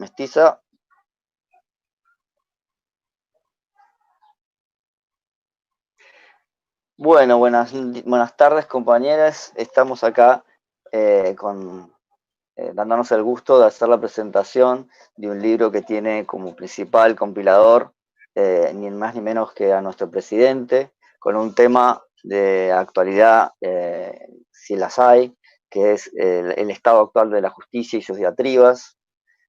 Mestiza. Bueno, buenas tardes, compañeras. Estamos acá dándonos el gusto de hacer la presentación de un libro que tiene como principal compilador ni más ni menos que a nuestro presidente, con un tema de actualidad, si las hay, que es el estado actual de la justicia y sus diatribas,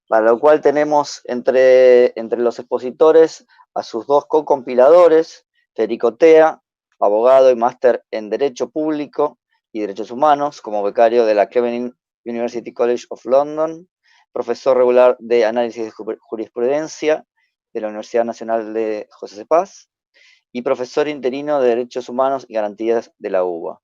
para lo cual tenemos entre los expositores a sus dos co-compiladores, Federico Tea, abogado y máster en Derecho Público y Derechos Humanos, como becario de la Cleveland University College of London, profesor regular de Análisis de Jurisprudencia de la Universidad Nacional de José C. Paz y profesor interino de Derechos Humanos y Garantías de la UBA.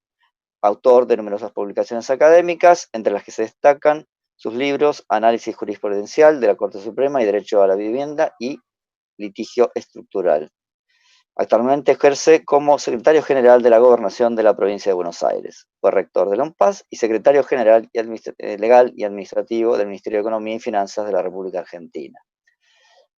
Autor de numerosas publicaciones académicas, entre las que se destacan sus libros Análisis Jurisprudencial de la Corte Suprema y Derecho a la Vivienda y Litigio Estructural. Actualmente ejerce como secretario general de la Gobernación de la Provincia de Buenos Aires. Fue rector de la UNPAS y secretario general legal y administrativo del Ministerio de Economía y Finanzas de la República Argentina.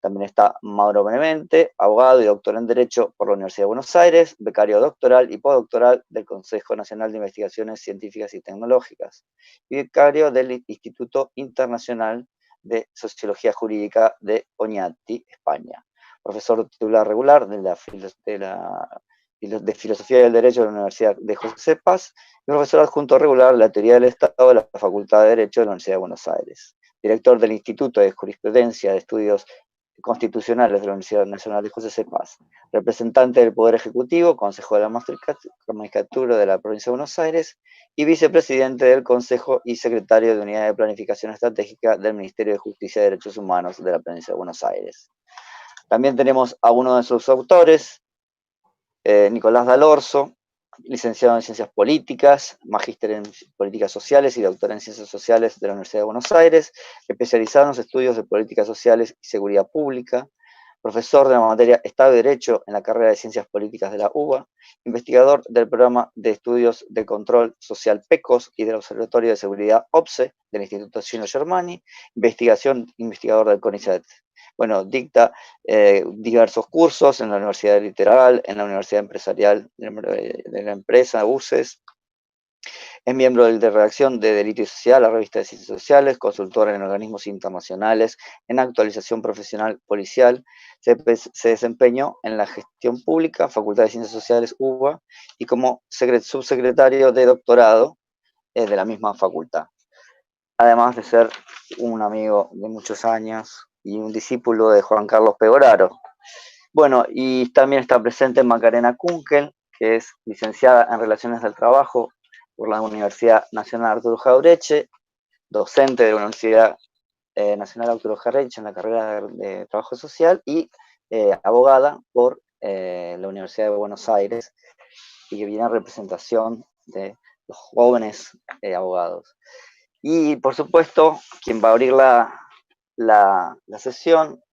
También está Mauro Benemente, abogado y doctor en Derecho por la Universidad de Buenos Aires, becario doctoral y postdoctoral del Consejo Nacional de Investigaciones Científicas y Tecnológicas, y becario del Instituto Internacional de Sociología Jurídica de Oñati, España. Profesor titular regular de Filosofía del Derecho de la Universidad de José Paz y profesor adjunto regular de la Teoría del Estado de la Facultad de Derecho de la Universidad de Buenos Aires. Director del Instituto de Jurisprudencia de Estudios Constitucionales de la Universidad Nacional de José C. Paz, representante del Poder Ejecutivo, Consejo de la Magistratura de la Provincia de Buenos Aires y vicepresidente del Consejo y secretario de Unidad de Planificación Estratégica del Ministerio de Justicia y Derechos Humanos de la Provincia de Buenos Aires. También tenemos a uno de sus autores, Nicolás D'Alorso, licenciado en Ciencias Políticas, magíster en Políticas Sociales y doctor en Ciencias Sociales de la Universidad de Buenos Aires, especializado en los estudios de Políticas Sociales y Seguridad Pública, profesor de la materia Estado y Derecho en la carrera de Ciencias Políticas de la UBA, investigador del programa de estudios de control social PECOS y del Observatorio de Seguridad OPSE del Instituto Gino Germani, investigador del CONICET. Bueno, dicta diversos cursos en la Universidad Literal, en la Universidad Empresarial de la empresa UCES. Es miembro de redacción de Delito y Sociedad, la revista de Ciencias Sociales, consultor en organismos internacionales, en actualización profesional policial. Se desempeñó en la gestión pública, Facultad de Ciencias Sociales UBA, y como subsecretario de doctorado de la misma facultad. Además de ser un amigo de muchos años y un discípulo de Juan Carlos Pegoraro. Bueno, y también está presente Macarena Kunkel, que es licenciada en Relaciones del Trabajo por la Universidad Nacional Arturo Jauretche, docente de la Universidad Nacional Arturo Jauretche en la carrera de Trabajo Social y abogada por la Universidad de Buenos Aires y que viene en representación de los jóvenes abogados. Y por supuesto, quien va a abrir la sesión,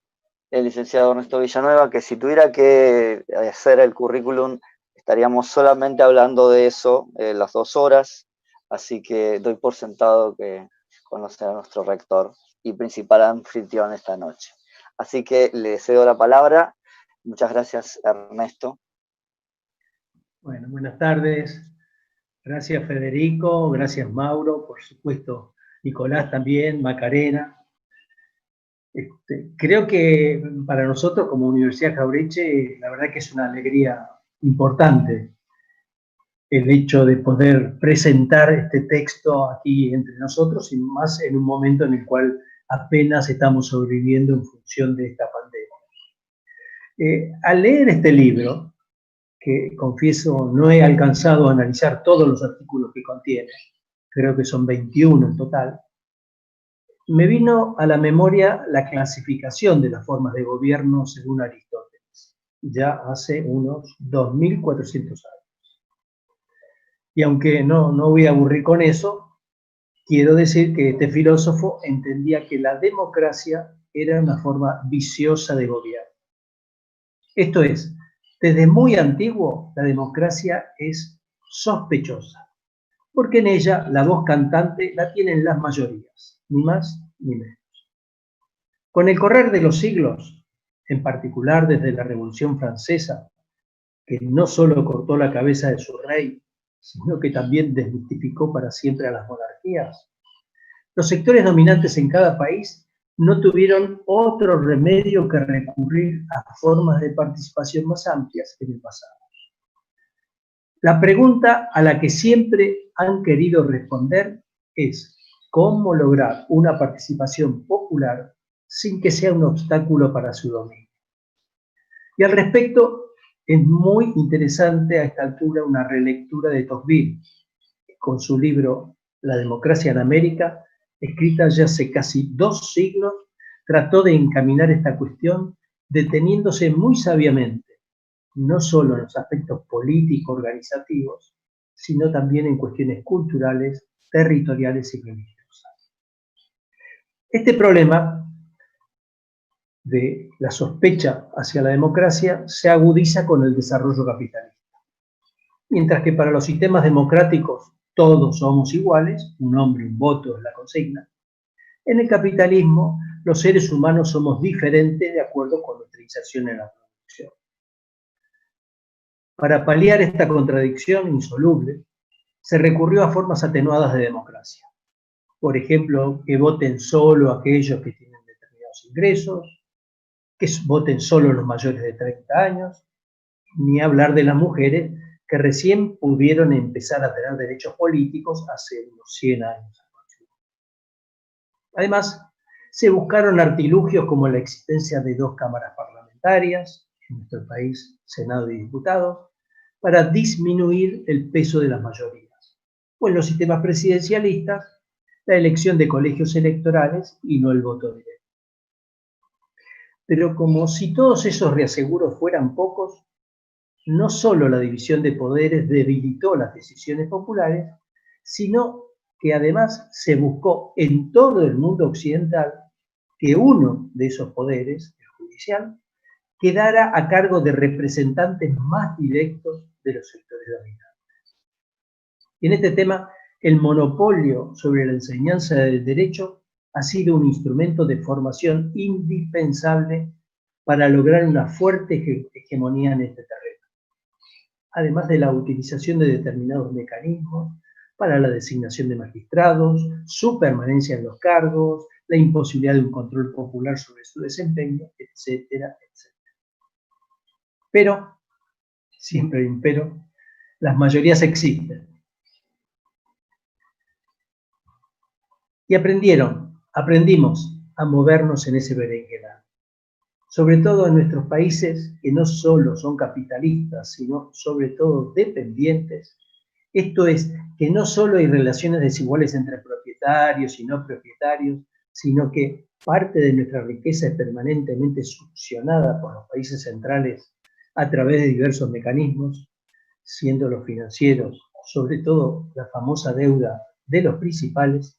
el licenciado Ernesto Villanueva, que si tuviera que hacer el currículum, estaríamos solamente hablando de eso las 2 horas, así que doy por sentado que conoce a nuestro rector y principal anfitrión esta noche. Así que le cedo la palabra. Muchas gracias, Ernesto. Bueno, buenas tardes. Gracias, Federico. Gracias, Mauro. Por supuesto, Nicolás también, Macarena. Creo que para nosotros como Universidad Jauretche, la verdad que es una alegría importante el hecho de poder presentar este texto aquí entre nosotros y más en un momento en el cual apenas estamos sobreviviendo en función de esta pandemia. Al leer este libro, que confieso no he alcanzado a analizar todos los artículos que contiene, creo que son 21 en total, me vino a la memoria la clasificación de las formas de gobierno según Aristóteles, ya hace unos 2400 años. Y aunque no voy a aburrir con eso, quiero decir que este filósofo entendía que la democracia era una forma viciosa de gobierno. Esto es, desde muy antiguo la democracia es sospechosa, porque en ella la voz cantante la tienen las mayorías, ni más ni menos. Con el correr de los siglos, en particular desde la Revolución Francesa, que no solo cortó la cabeza de su rey, sino que también desmitificó para siempre a las monarquías, los sectores dominantes en cada país no tuvieron otro remedio que recurrir a formas de participación más amplias que en el pasado. La pregunta a la que siempre han querido responder es cómo lograr una participación popular sin que sea un obstáculo para su dominio. Y al respecto, es muy interesante a esta altura una relectura de Tocqueville, con su libro La democracia en América, escrita ya hace casi 2 siglos, trató de encaminar esta cuestión deteniéndose muy sabiamente, no solo en los aspectos político-organizativos, sino también en cuestiones culturales, territoriales y religiosas. Este problema de la sospecha hacia la democracia se agudiza con el desarrollo capitalista. Mientras que para los sistemas democráticos todos somos iguales, un hombre, un voto es la consigna, en el capitalismo los seres humanos somos diferentes de acuerdo con nuestra inserción en la producción. Para paliar esta contradicción insoluble, se recurrió a formas atenuadas de democracia. Por ejemplo, que voten solo aquellos que tienen determinados ingresos, que voten solo los mayores de 30 años, ni hablar de las mujeres que recién pudieron empezar a tener derechos políticos hace unos 100 años. Además, se buscaron artilugios como la existencia de 2 cámaras parlamentarias, en nuestro país Senado y Diputados, para disminuir el peso de las mayorías, o en los sistemas presidencialistas, la elección de colegios electorales y no el voto directo. Pero como si todos esos reaseguros fueran pocos, no solo la división de poderes debilitó las decisiones populares, sino que además se buscó en todo el mundo occidental que uno de esos poderes, el judicial, quedara a cargo de representantes más directos de los sectores dominantes. Y en este tema, el monopolio sobre la enseñanza del derecho ha sido un instrumento de formación indispensable para lograr una fuerte hegemonía en este terreno, además de la utilización de determinados mecanismos para la designación de magistrados, su permanencia en los cargos, la imposibilidad de un control popular sobre su desempeño, etcétera, etcétera. Pero, siempre hay un pero, las mayorías existen. Y aprendimos a movernos en ese berenjenal. Sobre todo en nuestros países que no solo son capitalistas, sino sobre todo dependientes. Esto es, que no solo hay relaciones desiguales entre propietarios y no propietarios, sino que parte de nuestra riqueza es permanentemente succionada por los países centrales a través de diversos mecanismos, siendo los financieros, sobre todo la famosa deuda de los principales.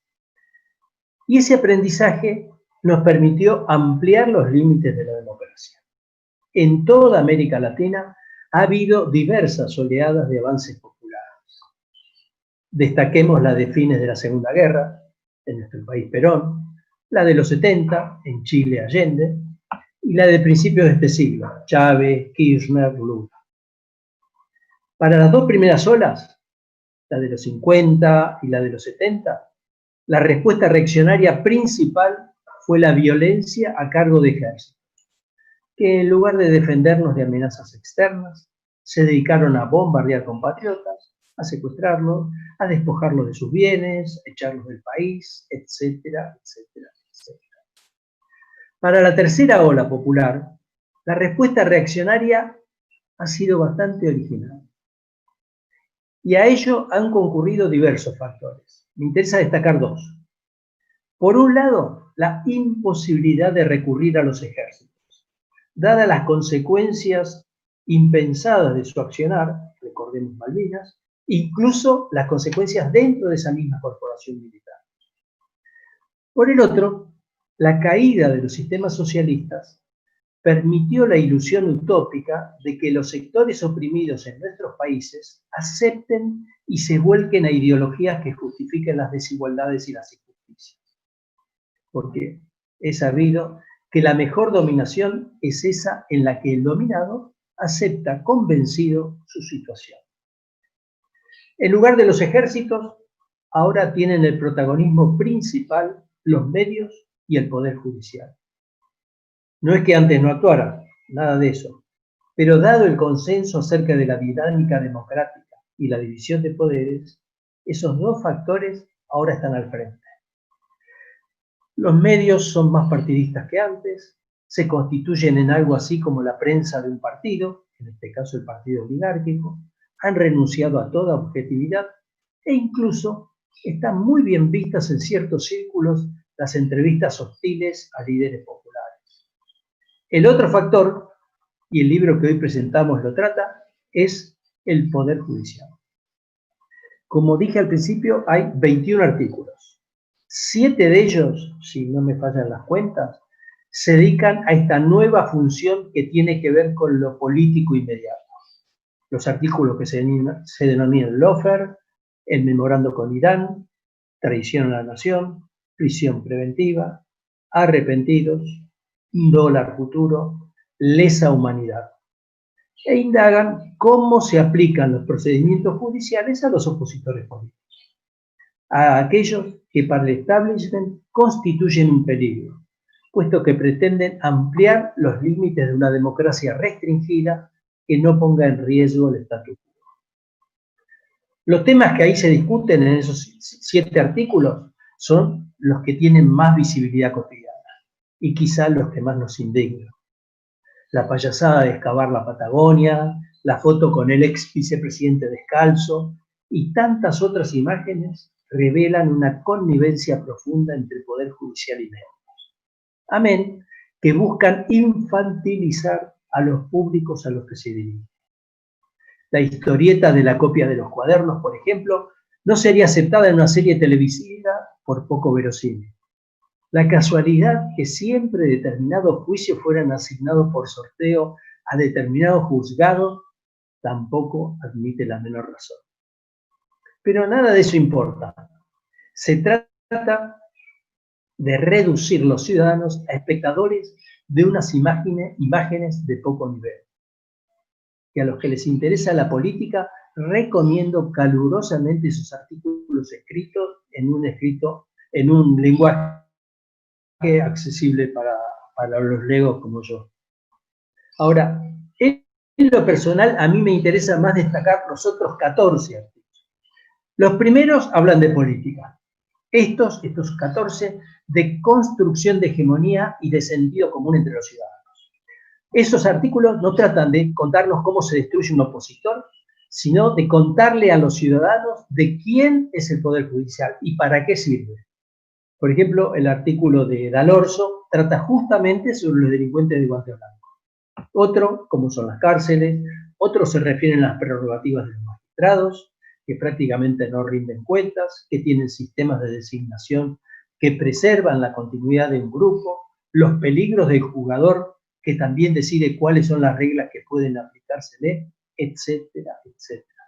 Y ese aprendizaje nos permitió ampliar los límites de la democracia. En toda América Latina ha habido diversas oleadas de avances populares. Destaquemos la de fines de la Segunda Guerra, en nuestro país Perón, la de los 70, en Chile Allende, y la de principios de este siglo, Chávez, Kirchner, Lula. Para las 2 primeras olas, la de los 50 y la de los 70, la respuesta reaccionaria principal fue la violencia a cargo de ejércitos, que en lugar de defendernos de amenazas externas, se dedicaron a bombardear compatriotas, a secuestrarlos, a despojarlos de sus bienes, a echarlos del país, etcétera, etcétera, etcétera. Para la tercera ola popular, la respuesta reaccionaria ha sido bastante original. Y a ello han concurrido diversos factores. Me interesa destacar 2. Por un lado, la imposibilidad de recurrir a los ejércitos, dadas las consecuencias impensadas de su accionar, recordemos Malvinas, incluso las consecuencias dentro de esa misma corporación militar. Por el otro, la caída de los sistemas socialistas permitió la ilusión utópica de que los sectores oprimidos en nuestros países acepten y se vuelquen a ideologías que justifiquen las desigualdades y las injusticias. Porque es sabido que la mejor dominación es esa en la que el dominado acepta convencido su situación. En lugar de los ejércitos, ahora tienen el protagonismo principal los medios y el Poder Judicial. No es que antes no actuara, nada de eso, pero dado el consenso acerca de la dinámica democrática y la división de poderes, esos dos factores ahora están al frente. Los medios son más partidistas que antes, se constituyen en algo así como la prensa de un partido, en este caso el partido oligárquico, han renunciado a toda objetividad e incluso están muy bien vistas en ciertos círculos las entrevistas hostiles a líderes populares. El otro factor, y el libro que hoy presentamos lo trata, es el Poder Judicial. Como dije al principio, hay 21 artículos. 7 de ellos, si no me fallan las cuentas, se dedican a esta nueva función que tiene que ver con lo político inmediato. Los artículos que se denominan lawfare, el memorando con Irán, traición a la nación, prisión preventiva, arrepentidos, dólar futuro, lesa humanidad. E indagan cómo se aplican los procedimientos judiciales a los opositores políticos, a aquellos que para el establishment constituyen un peligro, puesto que pretenden ampliar los límites de una democracia restringida que no ponga en riesgo el statu quo. Los temas que ahí se discuten en esos 7 artículos son los que tienen más visibilidad cotidiana y quizá los que más nos indignan. La payasada de excavar la Patagonia, la foto con el ex vicepresidente descalzo y tantas otras imágenes revelan una connivencia profunda entre el Poder Judicial y medios. Amén, que buscan infantilizar a los públicos a los que se dirigen. La historieta de la copia de los cuadernos, por ejemplo, no sería aceptada en una serie televisiva por poco verosímil. La casualidad que siempre determinados juicios fueran asignados por sorteo a determinado juzgado tampoco admite la menor razón. Pero nada de eso importa. Se trata de reducir los ciudadanos a espectadores de unas imágenes de poco nivel. Y a los que les interesa la política, recomiendo calurosamente sus artículos escritos en un lenguaje accesible para los legos como yo. Ahora, en lo personal, a mí me interesa más destacar los otros 14 artículos. Los primeros hablan de política. Estos 14 de construcción de hegemonía y de sentido común entre los ciudadanos. Esos artículos no tratan de contarnos cómo se destruye un opositor, sino de contarle a los ciudadanos de quién es el Poder Judicial y para qué sirve. Por ejemplo, el artículo de Dalorzo trata justamente sobre los delincuentes de guante blanco. Otro, como son las cárceles, otros se refieren a las prerrogativas de los magistrados, que prácticamente no rinden cuentas, que tienen sistemas de designación que preservan la continuidad de un grupo, los peligros del jugador que también decide cuáles son las reglas que pueden aplicársele, etcétera, etcétera.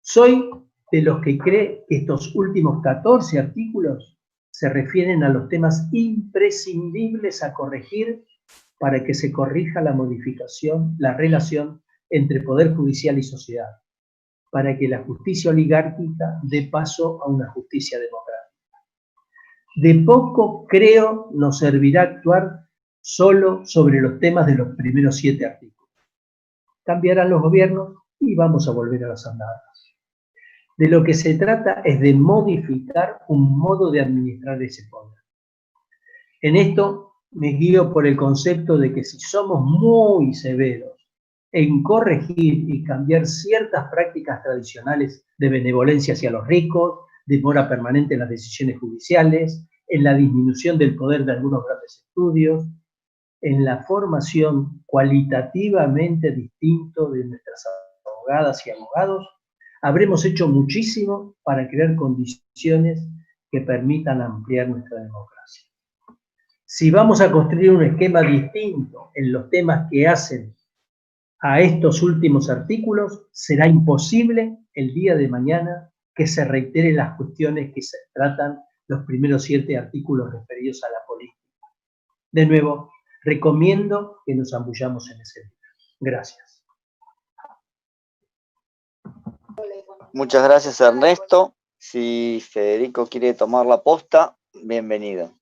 Soy de los que cree que estos últimos 14 artículos se refieren a los temas imprescindibles a corregir para que se corrija la relación entre Poder Judicial y sociedad, para que la justicia oligárquica dé paso a una justicia democrática. De poco, creo, nos servirá actuar solo sobre los temas de los primeros 7 artículos. Cambiarán los gobiernos y vamos a volver a las andadas. De lo que se trata es de modificar un modo de administrar ese poder. En esto me guío por el concepto de que si somos muy severos en corregir y cambiar ciertas prácticas tradicionales de benevolencia hacia los ricos, demora permanente en las decisiones judiciales, en la disminución del poder de algunos grandes estudios, en la formación cualitativamente distinto de nuestras abogadas y abogados, habremos hecho muchísimo para crear condiciones que permitan ampliar nuestra democracia. Si vamos a construir un esquema distinto en los temas que hacen a estos últimos artículos, será imposible el día de mañana que se reiteren las cuestiones que se tratan los primeros 7 artículos referidos a la política. de nuevo, recomiendo que nos zambullamos en ese libro. Gracias. Muchas gracias, Ernesto. Si Federico quiere tomar la posta, bienvenido.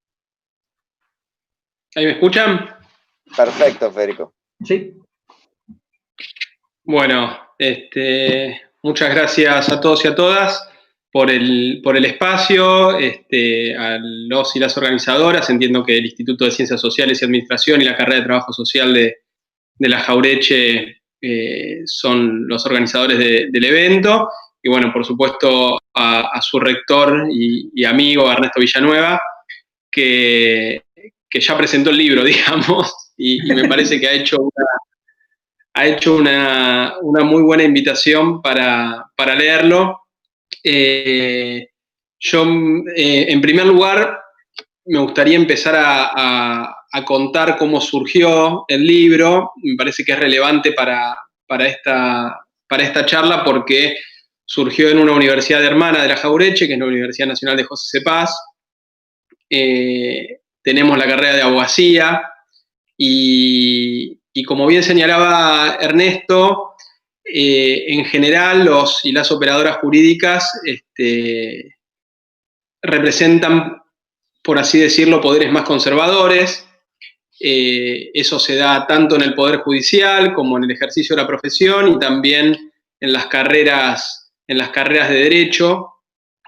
¿Ahí me escuchan? Perfecto, Federico. Sí. Bueno, muchas gracias a todos y a todas por el espacio, a los y las organizadoras. Entiendo que el Instituto de Ciencias Sociales y Administración y la carrera de Trabajo Social de la Jauretche son los organizadores del evento. Y bueno, por supuesto, a su rector y amigo, Ernesto Villanueva, que ya presentó el libro, digamos, y me parece que ha hecho una muy buena invitación para leerlo. Yo, en primer lugar, me gustaría empezar a contar cómo surgió el libro. Me parece que es relevante para esta charla porque surgió en una universidad hermana de la Jauretche, que es la Universidad Nacional de José Cepaz. Tenemos la carrera de abogacía y como bien señalaba Ernesto, en general los y las operadoras jurídicas representan, por así decirlo, poderes más conservadores. Eso se da tanto en el Poder Judicial como en el ejercicio de la profesión y también en las carreras de Derecho,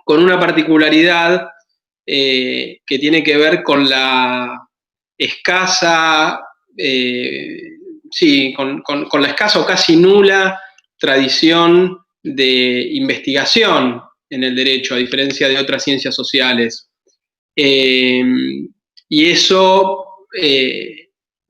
con una particularidad que tiene que ver con la escasa, con la escasa o casi nula tradición de investigación en el derecho, a diferencia de otras ciencias sociales. Y eso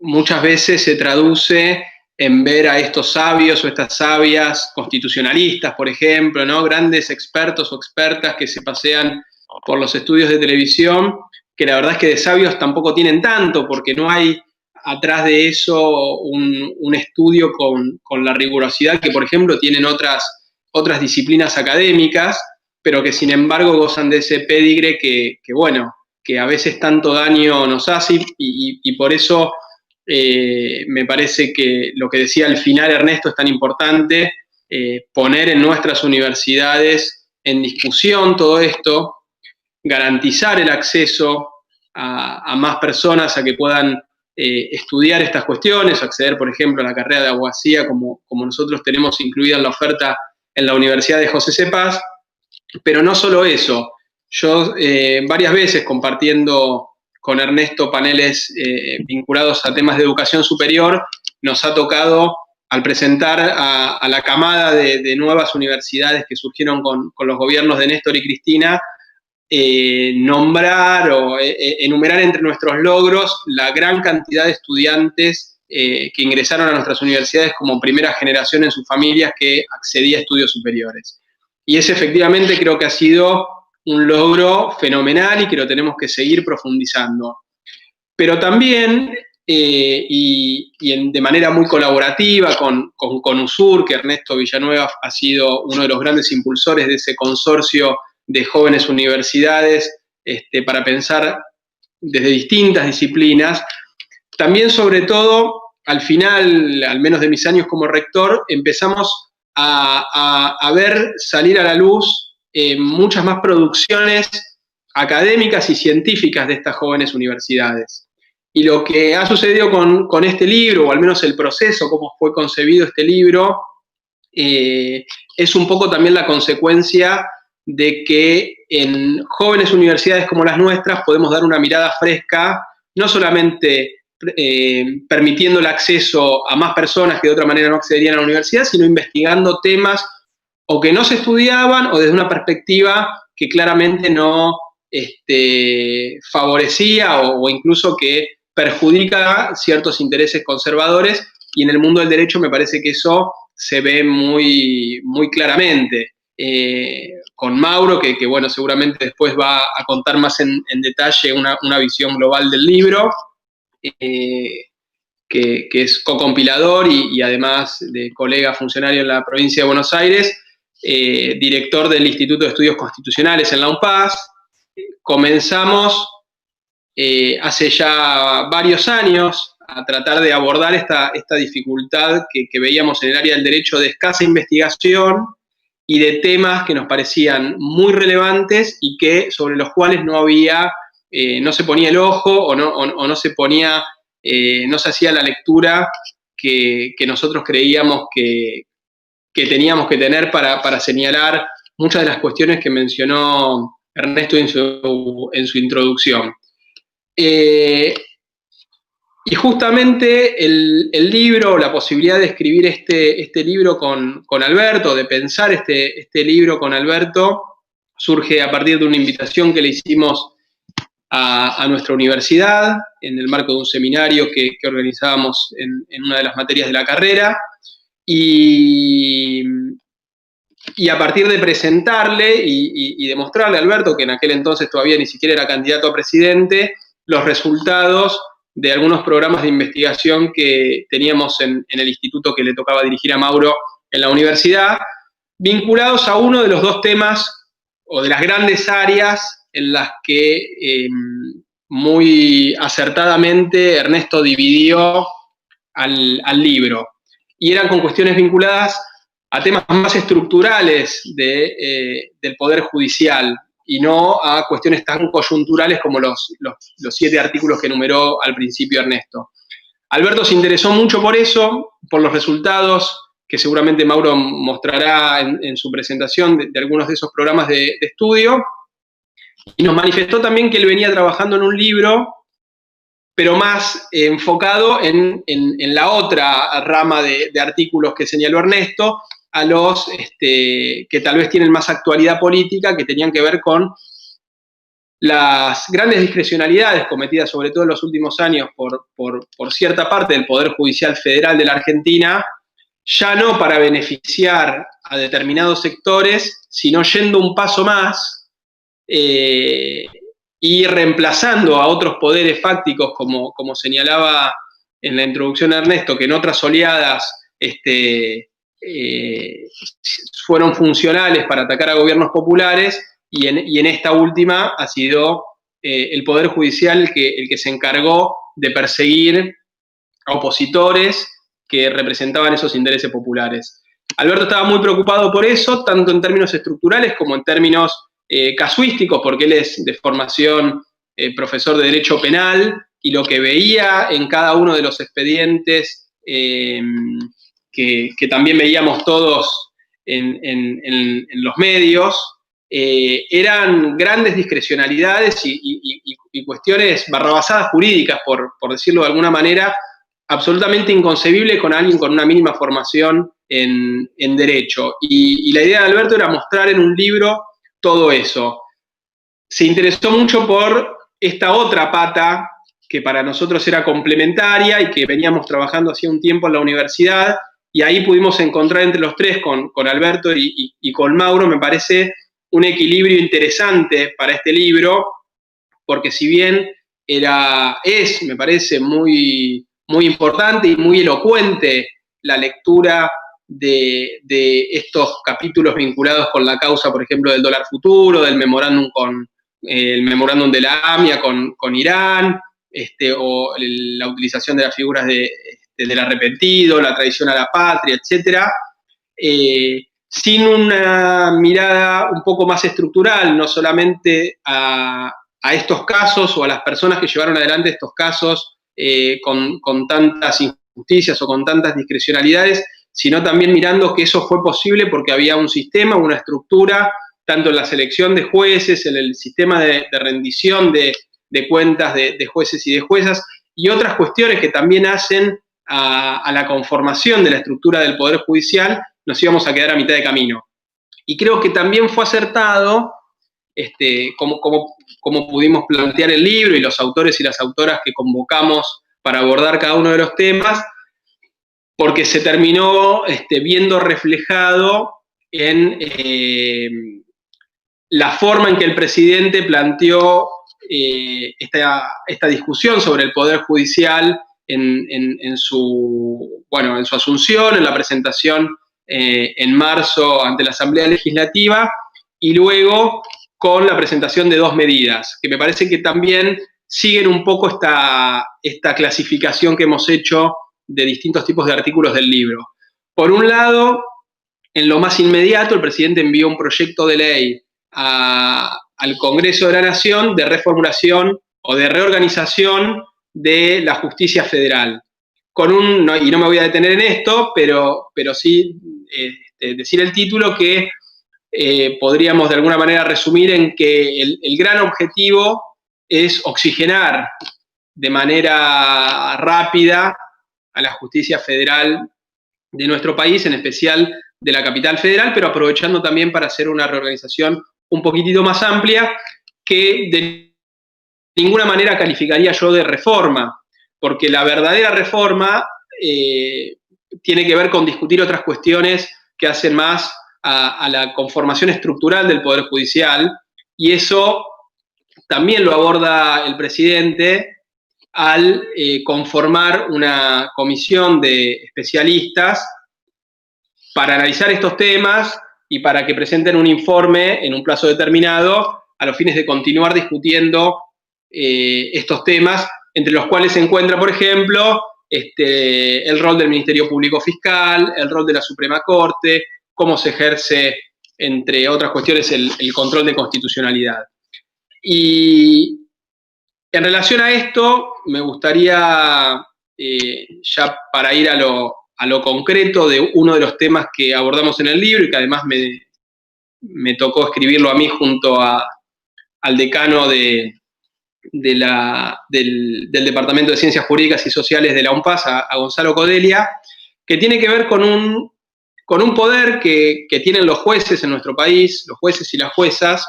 muchas veces se traduce en ver a estos sabios o estas sabias constitucionalistas, por ejemplo, ¿no? Grandes expertos o expertas que se pasean por los estudios de televisión, que la verdad es que de sabios tampoco tienen tanto, porque no hay atrás de eso un estudio con la rigurosidad que, por ejemplo, tienen otras disciplinas académicas, pero que sin embargo gozan de ese pedigre que a veces tanto daño nos hace, y por eso me parece que lo que decía al final Ernesto es tan importante, poner en nuestras universidades en discusión todo esto, garantizar el acceso a más personas a que puedan estudiar estas cuestiones, acceder, por ejemplo, a la carrera de abogacía, como nosotros tenemos incluida en la oferta en la Universidad de José Cepaz. Pero no solo eso. Yo varias veces compartiendo con Ernesto paneles vinculados a temas de educación superior, nos ha tocado, al presentar a la camada de nuevas universidades que surgieron con los gobiernos de Néstor y Cristina, nombrar o enumerar entre nuestros logros la gran cantidad de estudiantes que ingresaron a nuestras universidades como primera generación en sus familias que accedía a estudios superiores. Y ese efectivamente creo que ha sido un logro fenomenal y que lo tenemos que seguir profundizando. Pero también, de manera muy colaborativa con USUR, que Ernesto Villanueva ha sido uno de los grandes impulsores de ese consorcio de jóvenes universidades para pensar desde distintas disciplinas. También, sobre todo, al final, al menos de mis años como rector, empezamos a ver salir a la luz muchas más producciones académicas y científicas de estas jóvenes universidades. Y lo que ha sucedido con este libro, o al menos el proceso, cómo fue concebido este libro, es un poco también la consecuencia de que en jóvenes universidades como las nuestras podemos dar una mirada fresca, no solamente permitiendo el acceso a más personas que de otra manera no accederían a la universidad, sino investigando temas o que no se estudiaban o desde una perspectiva que claramente no favorecía o incluso que perjudica ciertos intereses conservadores, y en el mundo del derecho me parece que eso se ve muy, muy claramente. Con Mauro, que bueno, seguramente después va a contar más en detalle una visión global del libro, que es co-compilador y además de colega funcionario en la provincia de Buenos Aires, director del Instituto de Estudios Constitucionales en la UNPAS. Comenzamos hace ya varios años a tratar de abordar esta dificultad que veíamos en el área del derecho de escasa investigación y de temas que nos parecían muy relevantes y sobre los cuales no se ponía el ojo o no se ponía, no se hacía la lectura que nosotros creíamos que teníamos que tener para señalar muchas de las cuestiones que mencionó Ernesto en su introducción. Y justamente el libro, la posibilidad de escribir este libro con Alberto, de pensar este libro con Alberto, surge a partir de una invitación que le hicimos a nuestra universidad, en el marco de un seminario que organizábamos en una de las materias de la carrera, y a partir de presentarle y de mostrarle a Alberto, que en aquel entonces todavía ni siquiera era candidato a presidente, los resultados de algunos programas de investigación que teníamos en el instituto que le tocaba dirigir a Mauro en la universidad, vinculados a uno de los dos temas o de las grandes áreas en las que muy acertadamente Ernesto dividió al libro. Y eran con cuestiones vinculadas a temas más estructurales del Poder Judicial y no a cuestiones tan coyunturales como los 7 artículos que enumeró al principio Ernesto. Alberto se interesó mucho por eso, por los resultados que seguramente Mauro mostrará en su presentación de algunos de esos programas de estudio, y nos manifestó también que él venía trabajando en un libro, pero más enfocado en la otra rama de artículos que señaló Ernesto, a los que tal vez tienen más actualidad política, que tenían que ver con las grandes discrecionalidades cometidas, sobre todo en los últimos años, por cierta parte del Poder Judicial Federal de la Argentina, ya no para beneficiar a determinados sectores, sino yendo un paso más y reemplazando a otros poderes fácticos, como señalaba en la introducción Ernesto, que en otras oleadas fueron funcionales para atacar a gobiernos populares, y en esta última ha sido el Poder Judicial el que se encargó de perseguir a opositores que representaban esos intereses populares. Alberto estaba muy preocupado por eso, tanto en términos estructurales como en términos casuísticos, porque él es de formación profesor de Derecho Penal, y lo que veía en cada uno de los expedientes que también veíamos todos en los medios, eran grandes discrecionalidades y cuestiones barrabasadas jurídicas, por decirlo de alguna manera, absolutamente inconcebible con alguien con una mínima formación en derecho. Y la idea de Alberto era mostrar en un libro todo eso. Se interesó mucho por esta otra pata que para nosotros era complementaria y que veníamos trabajando hacía un tiempo en la universidad, y ahí pudimos encontrar entre los tres, con Alberto y con Mauro, me parece un equilibrio interesante para este libro, porque si bien me parece muy, muy importante y muy elocuente la lectura de estos capítulos vinculados con la causa, por ejemplo, del dólar futuro, del memorándum el memorándum de la AMIA con Irán, o la utilización de las figuras del arrepentido, la traición a la patria, etcétera, sin una mirada un poco más estructural, no solamente a estos casos o a las personas que llevaron adelante estos casos con tantas injusticias o con tantas discrecionalidades, sino también mirando que eso fue posible porque había un sistema, una estructura, tanto en la selección de jueces, en el sistema de rendición de cuentas de jueces y de juezas, y otras cuestiones que también hacen a la conformación de la estructura del Poder Judicial, nos íbamos a quedar a mitad de camino. Y creo que también fue acertado, como pudimos plantear el libro y los autores y las autoras que convocamos para abordar cada uno de los temas, porque se terminó viendo reflejado en la forma en que el presidente planteó esta discusión sobre el Poder Judicial en su asunción, en la presentación en marzo ante la Asamblea Legislativa, y luego con la presentación de 2 medidas, que me parece que también siguen un poco esta clasificación que hemos hecho de distintos tipos de artículos del libro. Por un lado, en lo más inmediato, el presidente envió un proyecto de ley al Congreso de la Nación de reformulación o de reorganización de la justicia federal. Y no me voy a detener en esto, pero sí decir el título que podríamos de alguna manera resumir en que el gran objetivo es oxigenar de manera rápida a la justicia federal de nuestro país, en especial de la capital federal, pero aprovechando también para hacer una reorganización un poquitito más amplia que de ninguna manera calificaría yo de reforma, porque la verdadera reforma tiene que ver con discutir otras cuestiones que hacen más a la conformación estructural del Poder Judicial, y eso también lo aborda el presidente al conformar una comisión de especialistas para analizar estos temas y para que presenten un informe en un plazo determinado a los fines de continuar discutiendo estos temas, entre los cuales se encuentra, por ejemplo, el rol del Ministerio Público Fiscal, el rol de la Suprema Corte, cómo se ejerce, entre otras cuestiones, el control de constitucionalidad. Y en relación a esto, me gustaría, ya para ir a lo concreto de uno de los temas que abordamos en el libro y que además me tocó escribirlo a mí junto al decano del Departamento de Ciencias Jurídicas y Sociales de la UNPAS, a Gonzalo Codelia, que tiene que ver con un poder que tienen los jueces en nuestro país, los jueces y las juezas,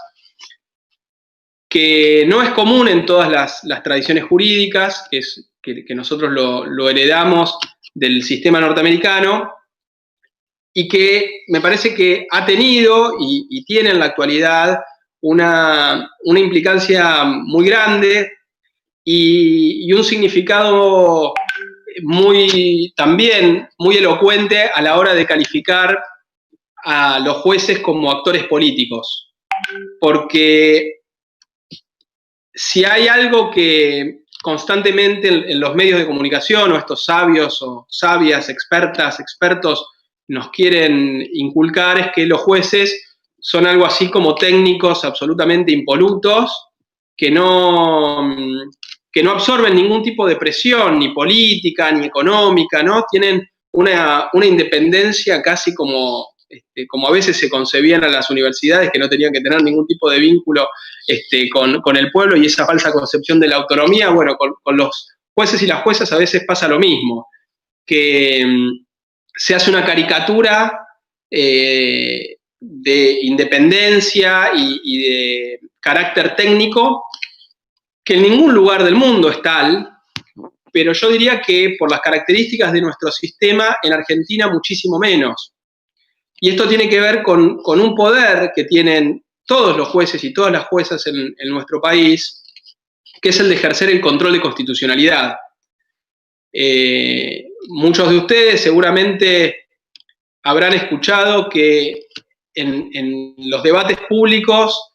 que no es común en todas las tradiciones jurídicas, que nosotros lo heredamos del sistema norteamericano, y que me parece que ha tenido y tiene en la actualidad una implicancia muy grande y un significado también muy elocuente a la hora de calificar a los jueces como actores políticos. Porque si hay algo que constantemente en los medios de comunicación o estos sabios o sabias, expertas, expertos nos quieren inculcar, es que los jueces son algo así como técnicos absolutamente impolutos, que no absorben ningún tipo de presión, ni política, ni económica, ¿no? Tienen una independencia casi como a veces se concebían a las universidades, que no tenían que tener ningún tipo de vínculo con el pueblo, y esa falsa concepción de la autonomía. Bueno, con los jueces y las juezas a veces pasa lo mismo, que se hace una caricatura de independencia y de carácter técnico que en ningún lugar del mundo es tal, pero yo diría que por las características de nuestro sistema, en Argentina muchísimo menos. Y esto tiene que ver con un poder que tienen todos los jueces y todas las juezas en nuestro país, que es el de ejercer el control de constitucionalidad. Muchos de ustedes seguramente habrán escuchado que en los debates públicos,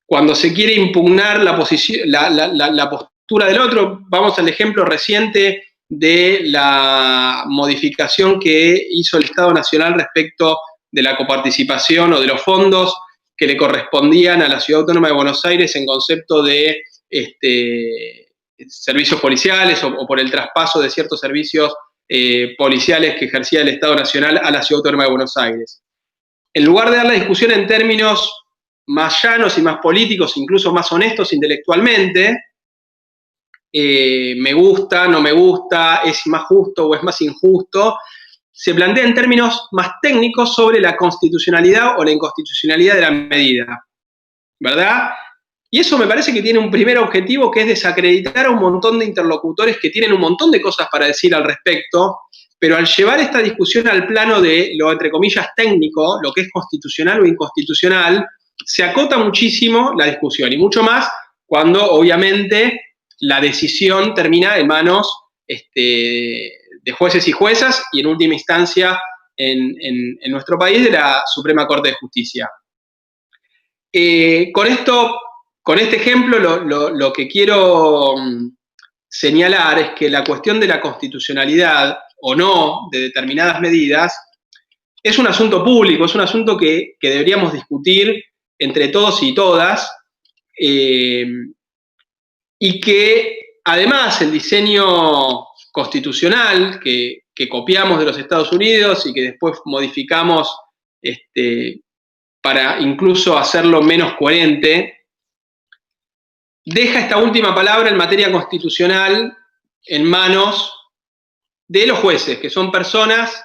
cuando se quiere impugnar la postura del otro, vamos al ejemplo reciente de la modificación que hizo el Estado Nacional respecto de la coparticipación o de los fondos que le correspondían a la Ciudad Autónoma de Buenos Aires en concepto de servicios policiales o por el traspaso de ciertos servicios policiales que ejercía el Estado Nacional a la Ciudad Autónoma de Buenos Aires. En lugar de dar la discusión en términos más llanos y más políticos, incluso más honestos intelectualmente, me gusta, no me gusta, es más justo o es más injusto, se plantea en términos más técnicos sobre la constitucionalidad o la inconstitucionalidad de la medida, ¿verdad? Y eso me parece que tiene un primer objetivo, que es desacreditar a un montón de interlocutores que tienen un montón de cosas para decir al respecto, pero al llevar esta discusión al plano de lo, entre comillas, técnico, lo que es constitucional o inconstitucional, se acota muchísimo la discusión, y mucho más cuando, obviamente, la decisión termina en manos de jueces y juezas, y en última instancia, en nuestro país, de la Suprema Corte de Justicia. Con esto Con este ejemplo lo que quiero señalar es que la cuestión de la constitucionalidad o no de determinadas medidas es un asunto público, es un asunto que deberíamos discutir entre todos y todas, y que además el diseño constitucional que copiamos de los Estados Unidos y que después modificamos para incluso hacerlo menos coherente, deja esta última palabra en materia constitucional en manos de los jueces, que son personas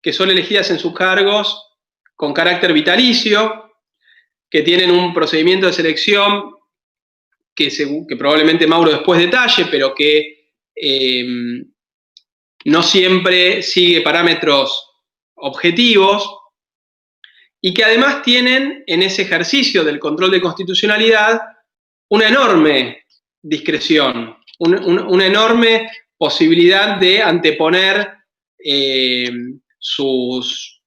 que son elegidas en sus cargos con carácter vitalicio, que tienen un procedimiento de selección que probablemente Mauro después detalle, pero que no siempre sigue parámetros objetivos, y que además tienen en ese ejercicio del control de constitucionalidad una enorme discreción, una enorme posibilidad de anteponer sus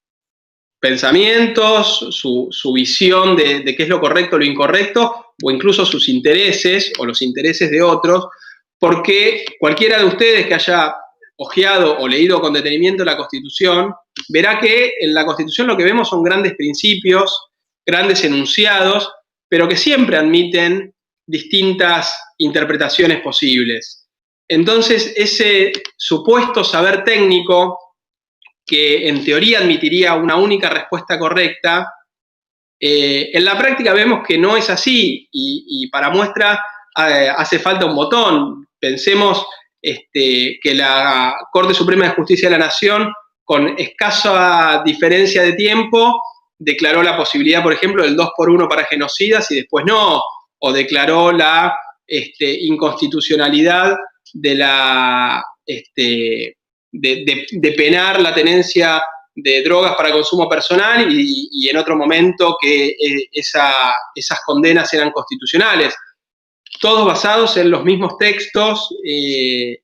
pensamientos, su visión de qué es lo correcto, lo incorrecto, o incluso sus intereses o los intereses de otros, porque cualquiera de ustedes que haya hojeado o leído con detenimiento la Constitución, verá que en la Constitución lo que vemos son grandes principios, grandes enunciados, pero que siempre admiten distintas interpretaciones posibles. Entonces, ese supuesto saber técnico, que en teoría admitiría una única respuesta correcta, en la práctica vemos que no es así, y para muestra hace falta un botón. Pensemos que la Corte Suprema de Justicia de la Nación, con escasa diferencia de tiempo, declaró la posibilidad, por ejemplo, del 2x1 para genocidas y después no, o declaró la inconstitucionalidad de de penar la tenencia de drogas para consumo personal y en otro momento que esas condenas eran constitucionales. Todos basados en los mismos textos y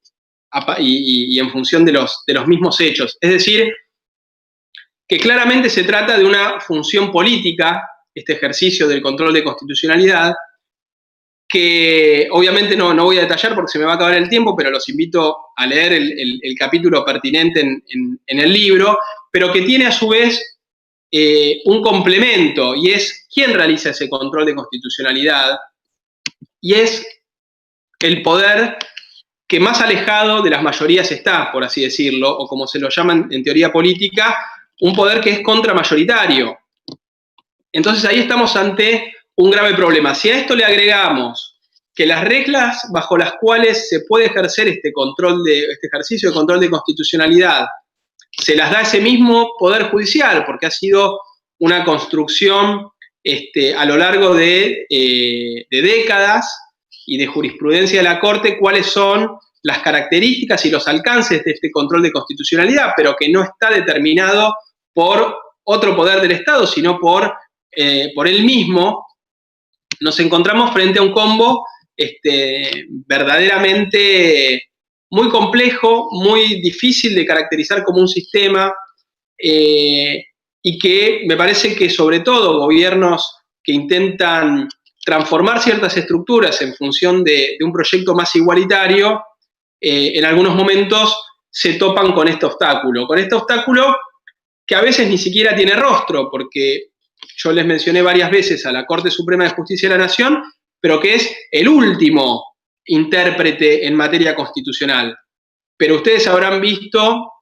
en función de los mismos hechos. Es decir, que claramente se trata de una función política, este ejercicio del control de constitucionalidad, que obviamente no voy a detallar porque se me va a acabar el tiempo, pero los invito a leer el capítulo pertinente en el libro, pero que tiene a su vez un complemento, y es quién realiza ese control de constitucionalidad, y es el poder que más alejado de las mayorías está, por así decirlo, o como se lo llaman en teoría política, un poder que es contramayoritario. Entonces ahí estamos ante un grave problema. Si a esto le agregamos que las reglas bajo las cuales se puede ejercer este ejercicio de control de constitucionalidad se las da ese mismo Poder Judicial, porque ha sido una construcción a lo largo de décadas y de jurisprudencia de la Corte, cuáles son las características y los alcances de este control de constitucionalidad, pero que no está determinado por otro poder del Estado, sino por él mismo. Nos encontramos frente a un combo verdaderamente muy complejo, muy difícil de caracterizar como un sistema, y que me parece que sobre todo gobiernos que intentan transformar ciertas estructuras en función de un proyecto más igualitario, en algunos momentos se topan con este obstáculo que a veces ni siquiera tiene rostro, porque yo les mencioné varias veces a la Corte Suprema de Justicia de la Nación, pero que es el último intérprete en materia constitucional. Pero ustedes habrán visto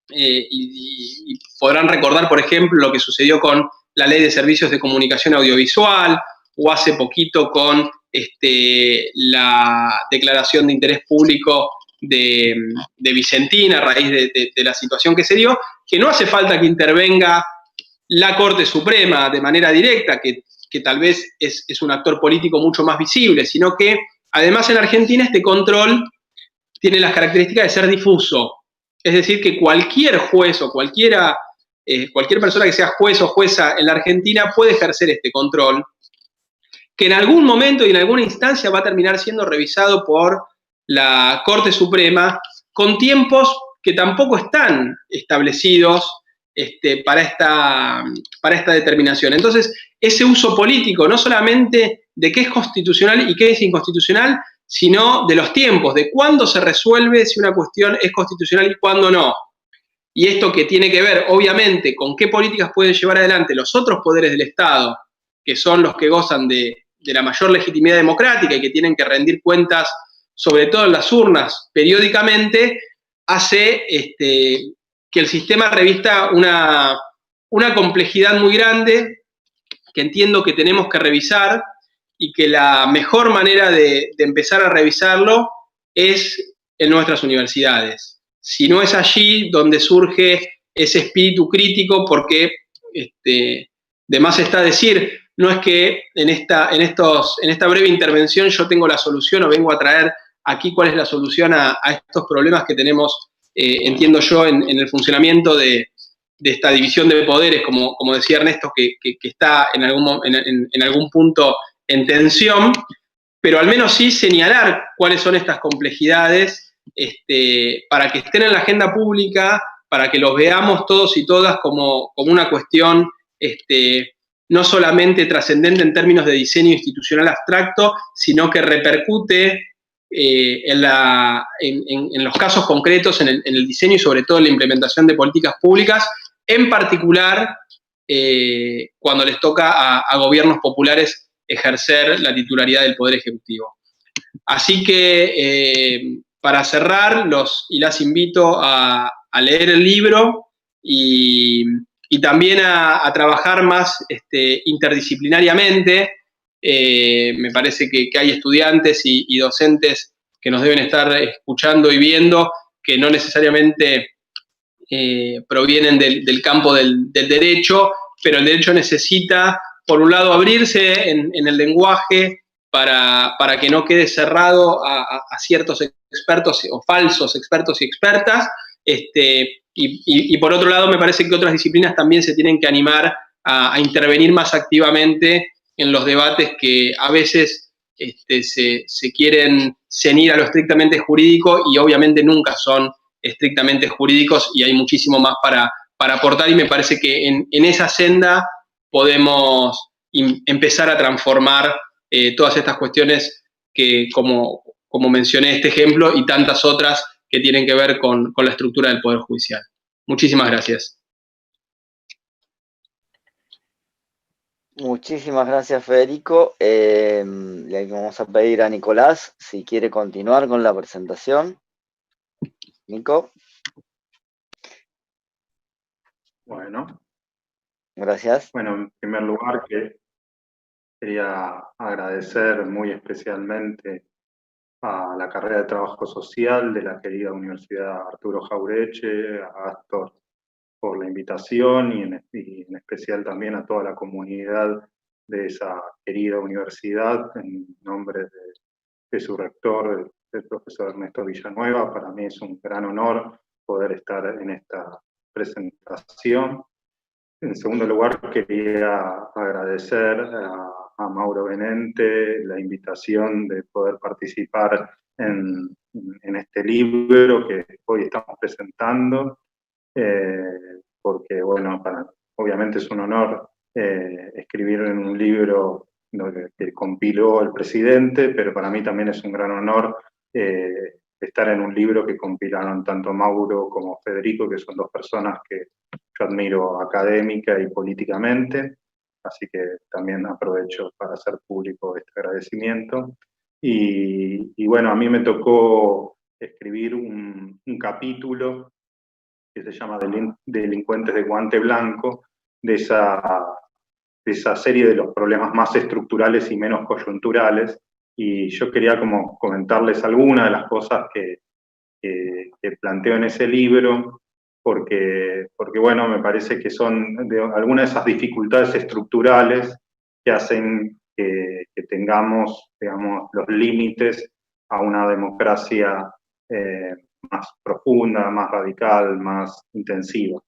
y podrán recordar, por ejemplo, lo que sucedió con la Ley de Servicios de Comunicación Audiovisual, o hace poquito con la declaración de interés público de Vicentín a raíz de la situación que se dio, que no hace falta que intervenga la Corte Suprema de manera directa, que tal vez es un actor político mucho más visible, sino que además en Argentina este control tiene las características de ser difuso. Es decir, que cualquier juez o cualquier persona que sea juez o jueza en la Argentina puede ejercer este control, que en algún momento y en alguna instancia va a terminar siendo revisado por la Corte Suprema, con tiempos que tampoco están establecidos para esta determinación. Entonces, ese uso político, no solamente de qué es constitucional y qué es inconstitucional, sino de los tiempos, de cuándo se resuelve si una cuestión es constitucional y cuándo no. Y esto que tiene que ver, obviamente, con qué políticas pueden llevar adelante los otros poderes del Estado, que son los que gozan de la mayor legitimidad democrática y que tienen que rendir cuentas, sobre todo en las urnas, periódicamente, hace que el sistema revista una complejidad muy grande que entiendo que tenemos que revisar y que la mejor manera de empezar a revisarlo es en nuestras universidades. Si no es allí donde surge ese espíritu crítico, porque de más está decir, no es que en esta breve intervención yo tengo la solución o vengo a traer aquí cuál es la solución a estos problemas que tenemos, entiendo yo, en el funcionamiento de esta división de poderes, como decía Ernesto, que está en algún punto en tensión, pero al menos sí señalar cuáles son estas complejidades para que estén en la agenda pública, para que los veamos todos y todas como una cuestión no solamente trascendente en términos de diseño institucional abstracto, sino que repercute en los casos concretos, en el diseño y sobre todo en la implementación de políticas públicas, en particular cuando les toca a gobiernos populares ejercer la titularidad del Poder Ejecutivo. Así que, para cerrar, las invito a leer el libro y también a trabajar más interdisciplinariamente. Me parece que hay estudiantes y docentes que nos deben estar escuchando y viendo, que no necesariamente provienen del campo del derecho, pero el derecho necesita, por un lado, abrirse en el lenguaje para que no quede cerrado a ciertos expertos o falsos expertos y expertas, y por otro lado me parece que otras disciplinas también se tienen que animar a intervenir más activamente en los debates que a veces se quieren ceñir a lo estrictamente jurídico y obviamente nunca son estrictamente jurídicos y hay muchísimo más para aportar, y me parece que en esa senda podemos empezar a transformar todas estas cuestiones que, como mencioné este ejemplo, y tantas otras que tienen que ver con la estructura del Poder Judicial. Muchísimas gracias. Muchísimas gracias, Federico. Le vamos a pedir a Nicolás si quiere continuar con la presentación. Nico. Bueno. Gracias. Bueno, en primer lugar quería agradecer muy especialmente a la carrera de Trabajo Social de la querida Universidad Arturo Jauretche, a Astor por la invitación y en especial también a toda la comunidad de esa querida universidad, en nombre de su rector, el profesor Ernesto Villanueva. Para mí es un gran honor poder estar en esta presentación. En segundo lugar, quería agradecer a Mauro Benente la invitación de poder participar en este libro que hoy estamos presentando, porque, bueno, obviamente es un honor escribir en un libro que compiló el presidente, pero para mí también es un gran honor estar en un libro que compilaron tanto Mauro como Federico, que son dos personas que yo admiro académica y políticamente, así que también aprovecho para hacer público este agradecimiento. Y bueno, a mí me tocó escribir un capítulo que se llama Delincuentes de Guante Blanco, de esa serie de los problemas más estructurales y menos coyunturales, y yo quería como comentarles algunas de las cosas que planteo en ese libro, porque bueno, me parece que son algunas de esas dificultades estructurales que hacen que tengamos, digamos, los límites a una democracia más profunda, más radical, más intensiva.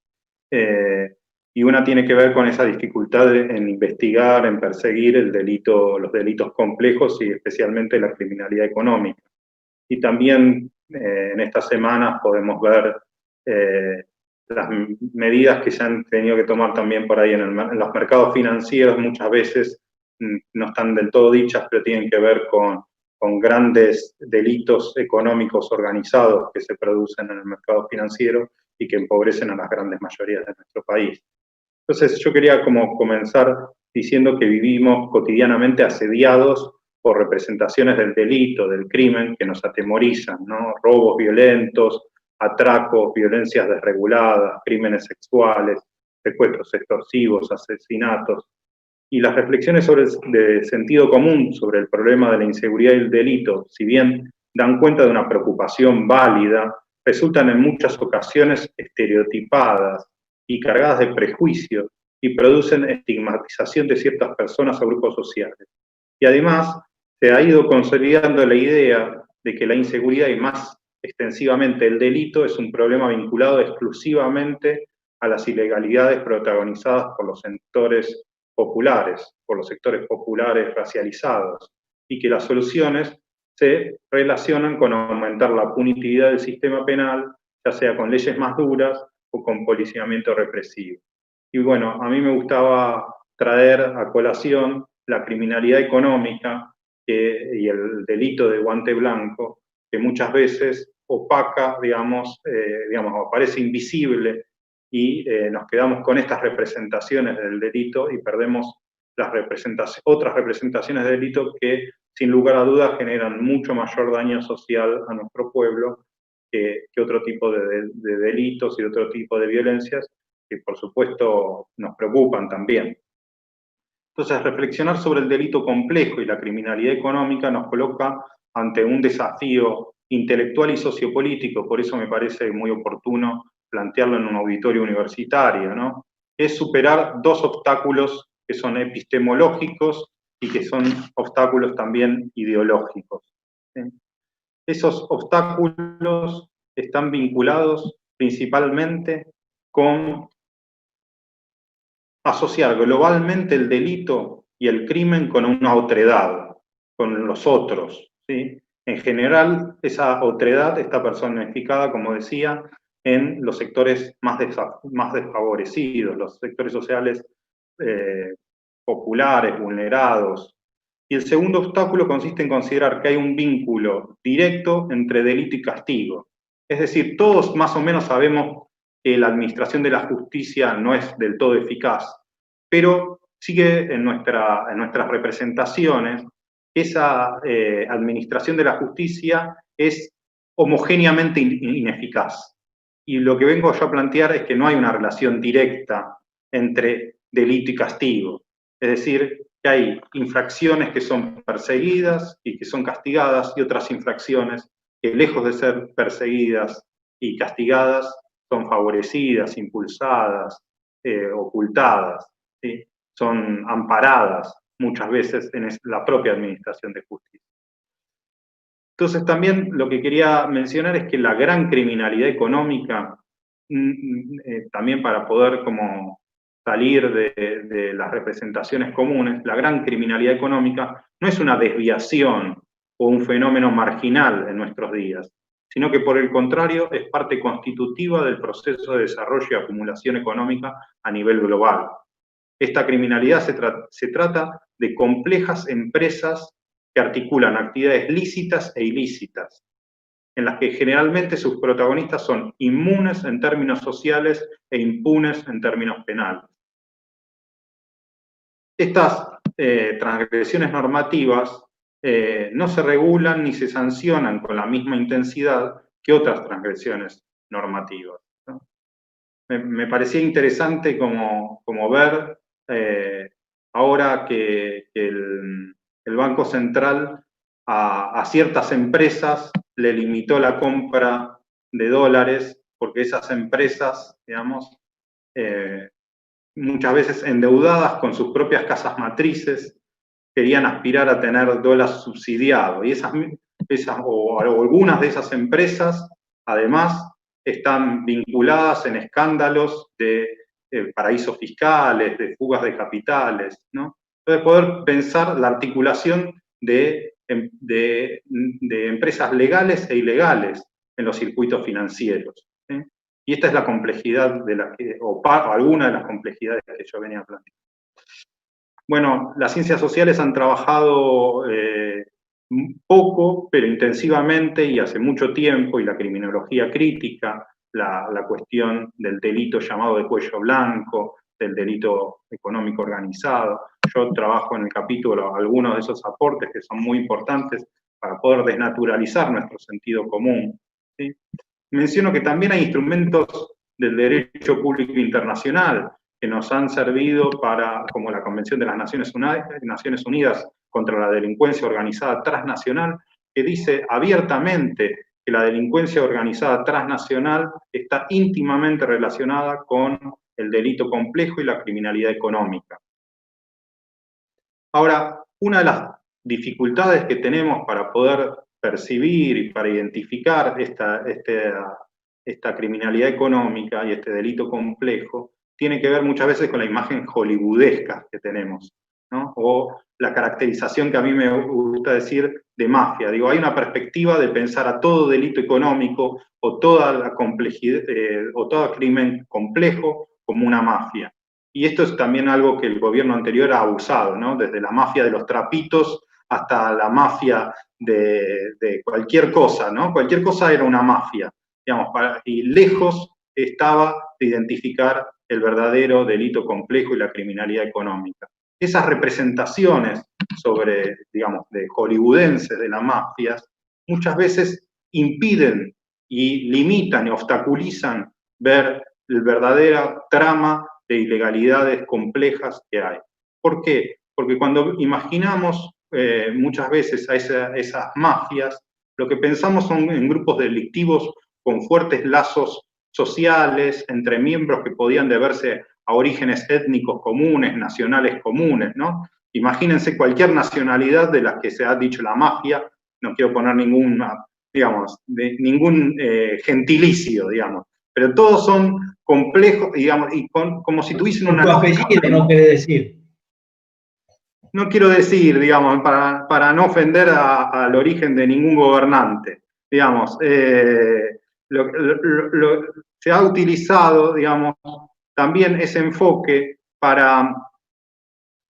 Y una tiene que ver con esa dificultad en investigar, en perseguir los delitos complejos y especialmente la criminalidad económica. Y también en estas semanas podemos ver las medidas que se han tenido que tomar también por ahí en los mercados financieros, muchas veces no están del todo dichas, pero tienen que ver con grandes delitos económicos organizados que se producen en el mercado financiero y que empobrecen a las grandes mayorías de nuestro país. Entonces yo quería como comenzar diciendo que vivimos cotidianamente asediados por representaciones del delito, del crimen, que nos atemorizan, ¿no? Robos violentos, atracos, violencias desreguladas, crímenes sexuales, secuestros extorsivos, asesinatos. Y las reflexiones de sentido común sobre el problema de la inseguridad y el delito, si bien dan cuenta de una preocupación válida, resultan en muchas ocasiones estereotipadas y cargadas de prejuicios y producen estigmatización de ciertas personas o grupos sociales. Y además se ha ido consolidando la idea de que la inseguridad y más extensivamente el delito es un problema vinculado exclusivamente a las ilegalidades protagonizadas por los sectores populares, racializados, y que las soluciones se relacionan con aumentar la punitividad del sistema penal, ya sea con leyes más duras o con policiamiento represivo. Y bueno, a mí me gustaba traer a colación la criminalidad económica y el delito de guante blanco, que muchas veces opaca, digamos, aparece invisible y nos quedamos con estas representaciones del delito y perdemos las otras representaciones del delito que, sin lugar a dudas, generan mucho mayor daño social a nuestro pueblo que otro tipo de delitos y otro tipo de violencias que, por supuesto, nos preocupan también. Entonces, reflexionar sobre el delito complejo y la criminalidad económica nos coloca ante un desafío intelectual y sociopolítico, por eso me parece muy oportuno plantearlo en un auditorio universitario, ¿no? Es superar dos obstáculos que son epistemológicos y que son obstáculos también ideológicos, ¿sí? Esos obstáculos están vinculados principalmente con asociar globalmente el delito y el crimen con una otredad, con los otros, ¿sí? En general, esa otredad está personificada, como decía, en los sectores más desfavorecidos, los sectores sociales populares, vulnerados. Y el segundo obstáculo consiste en considerar que hay un vínculo directo entre delito y castigo. Es decir, todos más o menos sabemos que la administración de la justicia no es del todo eficaz, pero sigue en nuestras representaciones esa administración de la justicia es homogéneamente ineficaz. Y lo que vengo yo a plantear es que no hay una relación directa entre delito y castigo. Es decir, que hay infracciones que son perseguidas y que son castigadas y otras infracciones que, lejos de ser perseguidas y castigadas, son favorecidas, impulsadas, ocultadas, ¿sí? Son amparadas muchas veces en la propia administración de justicia. Entonces también lo que quería mencionar es que la gran criminalidad económica, también para poder como salir de las representaciones comunes, la gran criminalidad económica no es una desviación o un fenómeno marginal en nuestros días, sino que por el contrario es parte constitutiva del proceso de desarrollo y acumulación económica a nivel global. Esta criminalidad se trata de complejas empresas que articulan actividades lícitas e ilícitas, en las que generalmente sus protagonistas son inmunes en términos sociales e impunes en términos penales. Estas transgresiones normativas no se regulan ni se sancionan con la misma intensidad que otras transgresiones normativas, ¿no? Me parecía interesante como ver ahora que el Banco Central a ciertas empresas le limitó la compra de dólares porque esas empresas, digamos, muchas veces endeudadas con sus propias casas matrices, querían aspirar a tener dólar subsidiado. Y algunas de esas empresas, además, están vinculadas en escándalos de paraísos fiscales, de fugas de capitales, ¿no? Entonces, poder pensar la articulación de empresas legales e ilegales en los circuitos financieros, ¿sí? Y esta es la complejidad de alguna de las complejidades que yo venía planteando. Bueno, las ciencias sociales han trabajado poco, pero intensivamente y hace mucho tiempo, y la criminología crítica, la cuestión del delito llamado de cuello blanco, del delito económico organizado. Yo trabajo en el capítulo algunos de esos aportes que son muy importantes para poder desnaturalizar nuestro sentido común, ¿sí? Menciono que también hay instrumentos del derecho público internacional que nos han servido para, como la Convención de las Naciones Unidas contra la delincuencia organizada transnacional, que dice abiertamente que la delincuencia organizada transnacional está íntimamente relacionada con el delito complejo y la criminalidad económica. Ahora, una de las dificultades que tenemos para poder percibir y para identificar esta criminalidad económica y este delito complejo tiene que ver muchas veces con la imagen hollywoodesca que tenemos, ¿no? O la caracterización que a mí me gusta decir de mafia. Digo, hay una perspectiva de pensar a todo delito económico o toda la complejidad o todo crimen complejo como una mafia. Y esto es también algo que el gobierno anterior ha abusado, ¿no? Desde la mafia de los trapitos hasta la mafia de cualquier cosa, ¿no? Cualquier cosa era una mafia, digamos, y lejos estaba de identificar el verdadero delito complejo y la criminalidad económica. Esas representaciones sobre, digamos, de hollywoodenses de las mafias, muchas veces impiden y limitan y obstaculizan ver el verdadero trama de ilegalidades complejas que hay. ¿Por qué? Porque cuando imaginamos muchas veces a esas mafias, lo que pensamos son en grupos delictivos con fuertes lazos sociales entre miembros que podían deberse a orígenes étnicos comunes, nacionales comunes, ¿no? Imagínense cualquier nacionalidad de las que se ha dicho la mafia, no quiero poner ningún gentilicio, digamos, pero todos son complejos, digamos, y como si tuviesen una... Tu apellido no quiere decir. No quiero decir, digamos, para no ofender al origen de ningún gobernante, digamos, se ha utilizado, digamos, también ese enfoque para,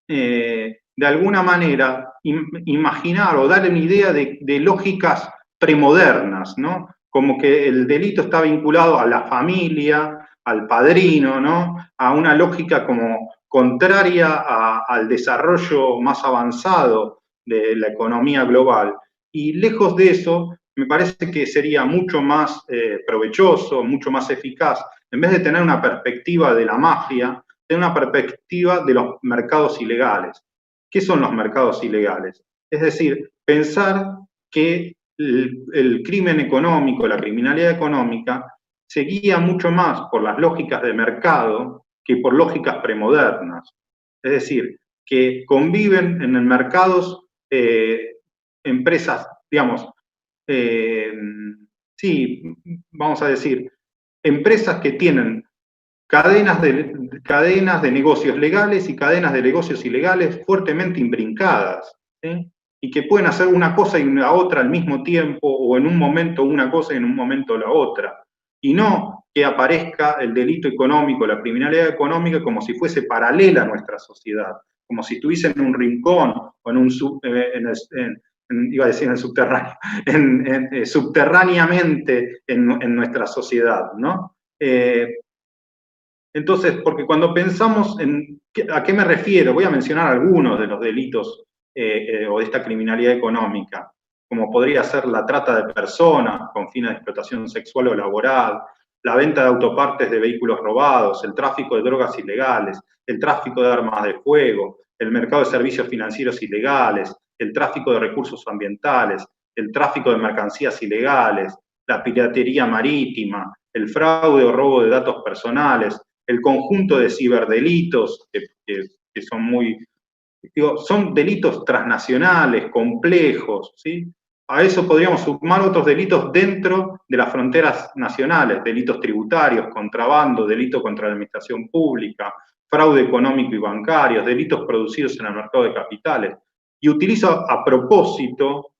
de alguna manera, imaginar o dar una idea de lógicas premodernas, ¿no? Como que el delito está vinculado a la familia, al padrino, ¿no? A una lógica como contraria al desarrollo más avanzado de la economía global. Y lejos de eso, me parece que sería mucho más provechoso, mucho más eficaz, en vez de tener una perspectiva de la mafia, tener una perspectiva de los mercados ilegales. ¿Qué son los mercados ilegales? Es decir, pensar que el crimen económico, la criminalidad económica, se guía mucho más por las lógicas de mercado que por lógicas premodernas. Es decir, que conviven en el mercados empresas, digamos, sí, vamos a decir, empresas que tienen cadenas de negocios legales y cadenas de negocios ilegales fuertemente imbrincadas, ¿sí? Y que pueden hacer una cosa y la otra al mismo tiempo, o en un momento una cosa y en un momento la otra. Y no que aparezca el delito económico, la criminalidad económica, como si fuese paralela a nuestra sociedad, como si estuviese en un rincón o en un iba a decir en el subterráneo, subterráneamente en nuestra sociedad, ¿no? Entonces, porque cuando pensamos en ¿a qué me refiero? Voy a mencionar algunos de los delitos o de esta criminalidad económica, como podría ser la trata de personas con fines de explotación sexual o laboral, la venta de autopartes de vehículos robados, el tráfico de drogas ilegales, el tráfico de armas de fuego, el mercado de servicios financieros ilegales, el tráfico de recursos ambientales, el tráfico de mercancías ilegales, la piratería marítima, el fraude o robo de datos personales, el conjunto de ciberdelitos que son muy, digo, son delitos transnacionales, complejos, ¿sí? A eso podríamos sumar otros delitos dentro de las fronteras nacionales, delitos tributarios, contrabando, delito contra la administración pública, fraude económico y bancario, delitos producidos en el mercado de capitales. Y utilizo a propósito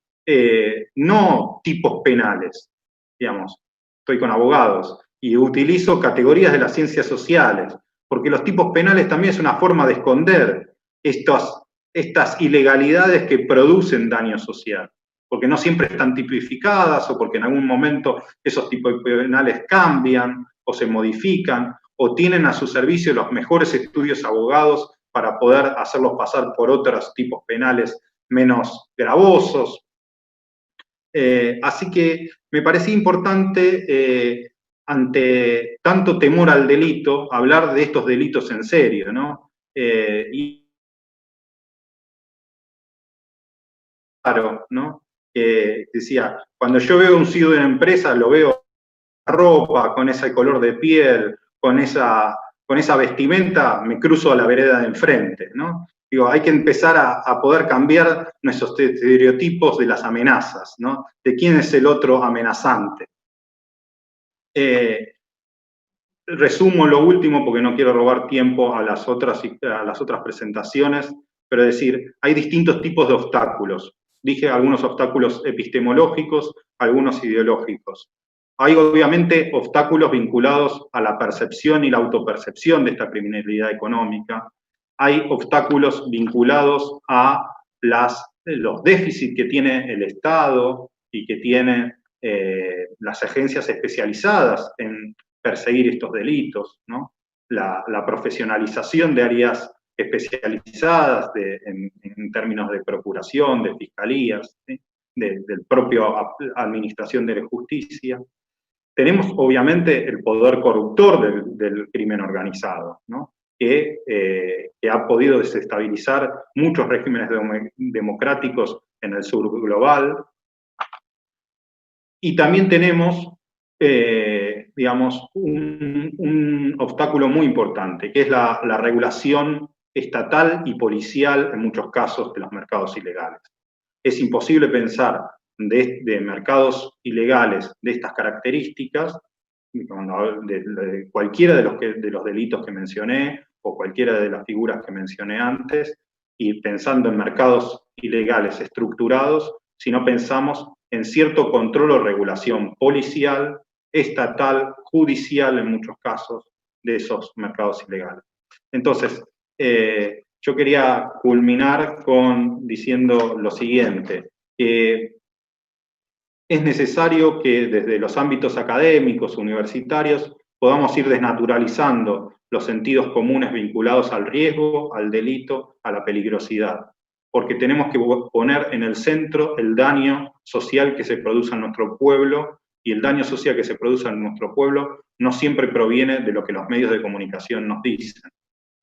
no tipos penales, digamos, estoy con abogados, y utilizo categorías de las ciencias sociales, porque los tipos penales también es una forma de esconder estas ilegalidades que producen daño social, porque no siempre están tipificadas o porque en algún momento esos tipos penales cambian o se modifican o tienen a su servicio los mejores estudios abogados para poder hacerlos pasar por otros tipos penales menos gravosos. Así que me parecía importante, ante tanto temor al delito, hablar de estos delitos en serio, ¿no? Y claro, ¿no? Decía, cuando yo veo un CEO de una empresa, lo veo con ropa, con ese color de piel, con esa vestimenta, me cruzo a la vereda de enfrente, ¿no? Digo, hay que empezar a poder cambiar nuestros estereotipos de las amenazas, ¿no? De quién es el otro amenazante. Resumo lo último porque no quiero robar tiempo a las otras presentaciones, pero decir, hay distintos tipos de obstáculos. Dije algunos obstáculos epistemológicos, algunos ideológicos. Hay obviamente obstáculos vinculados a la percepción y la autopercepción de esta criminalidad económica. Hay obstáculos vinculados a los déficits que tiene el Estado y que tienen las agencias especializadas en perseguir estos delitos, ¿no? La profesionalización de áreas especializadas en términos de procuración, de fiscalías, ¿sí? Del propio administración de la justicia. Tenemos obviamente el poder corruptor del crimen organizado, ¿no? Que ha podido desestabilizar muchos regímenes democráticos en el sur global. Y también tenemos, digamos, un obstáculo muy importante, que es la regulación estatal y policial, en muchos casos, de los mercados ilegales. Es imposible pensar de mercados ilegales de estas características, de cualquiera de los delitos que mencioné, o cualquiera de las figuras que mencioné antes, y pensando en mercados ilegales estructurados, si no pensamos en cierto control o regulación policial, estatal, judicial en muchos casos, de esos mercados ilegales. Entonces, yo quería culminar diciendo lo siguiente, que es necesario que desde los ámbitos académicos, universitarios, podamos ir desnaturalizando los sentidos comunes vinculados al riesgo, al delito, a la peligrosidad, porque tenemos que poner en el centro el daño social que se produce en nuestro pueblo, y el daño social que se produce en nuestro pueblo no siempre proviene de lo que los medios de comunicación nos dicen,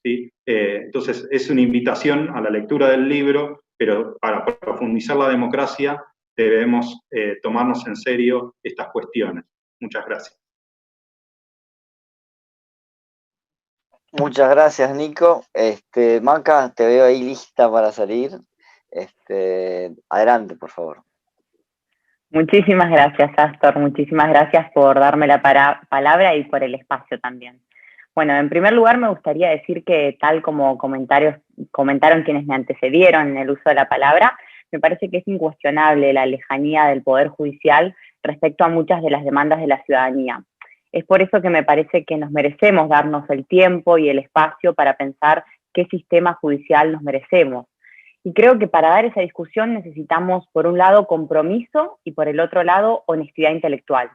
¿sí? Entonces, es una invitación a la lectura del libro, pero para profundizar la democracia debemos tomarnos en serio estas cuestiones. Muchas gracias. Muchas gracias, Nico. Maca, te veo ahí lista para salir. Adelante, por favor. Muchísimas gracias, Astor. Muchísimas gracias por darme la palabra y por el espacio también. Bueno, en primer lugar me gustaría decir que tal como comentaron quienes me antecedieron en el uso de la palabra, me parece que es incuestionable la lejanía del Poder Judicial respecto a muchas de las demandas de la ciudadanía. Es por eso que me parece que nos merecemos darnos el tiempo y el espacio para pensar qué sistema judicial nos merecemos. Y creo que para dar esa discusión necesitamos, por un lado, compromiso y por el otro lado, honestidad intelectual.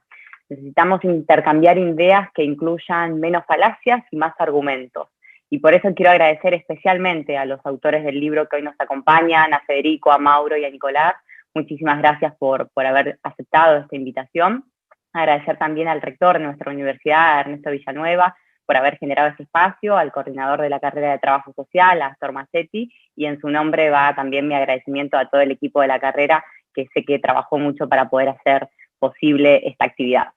Necesitamos intercambiar ideas que incluyan menos falacias y más argumentos. Y por eso quiero agradecer especialmente a los autores del libro que hoy nos acompañan, a Federico, a Mauro y a Nicolás. Muchísimas gracias por haber aceptado esta invitación. Agradecer también al rector de nuestra universidad, Ernesto Villanueva, por haber generado este espacio, al coordinador de la carrera de Trabajo Social, Astor Massetti, y en su nombre va también mi agradecimiento a todo el equipo de la carrera, que sé que trabajó mucho para poder hacer posible esta actividad.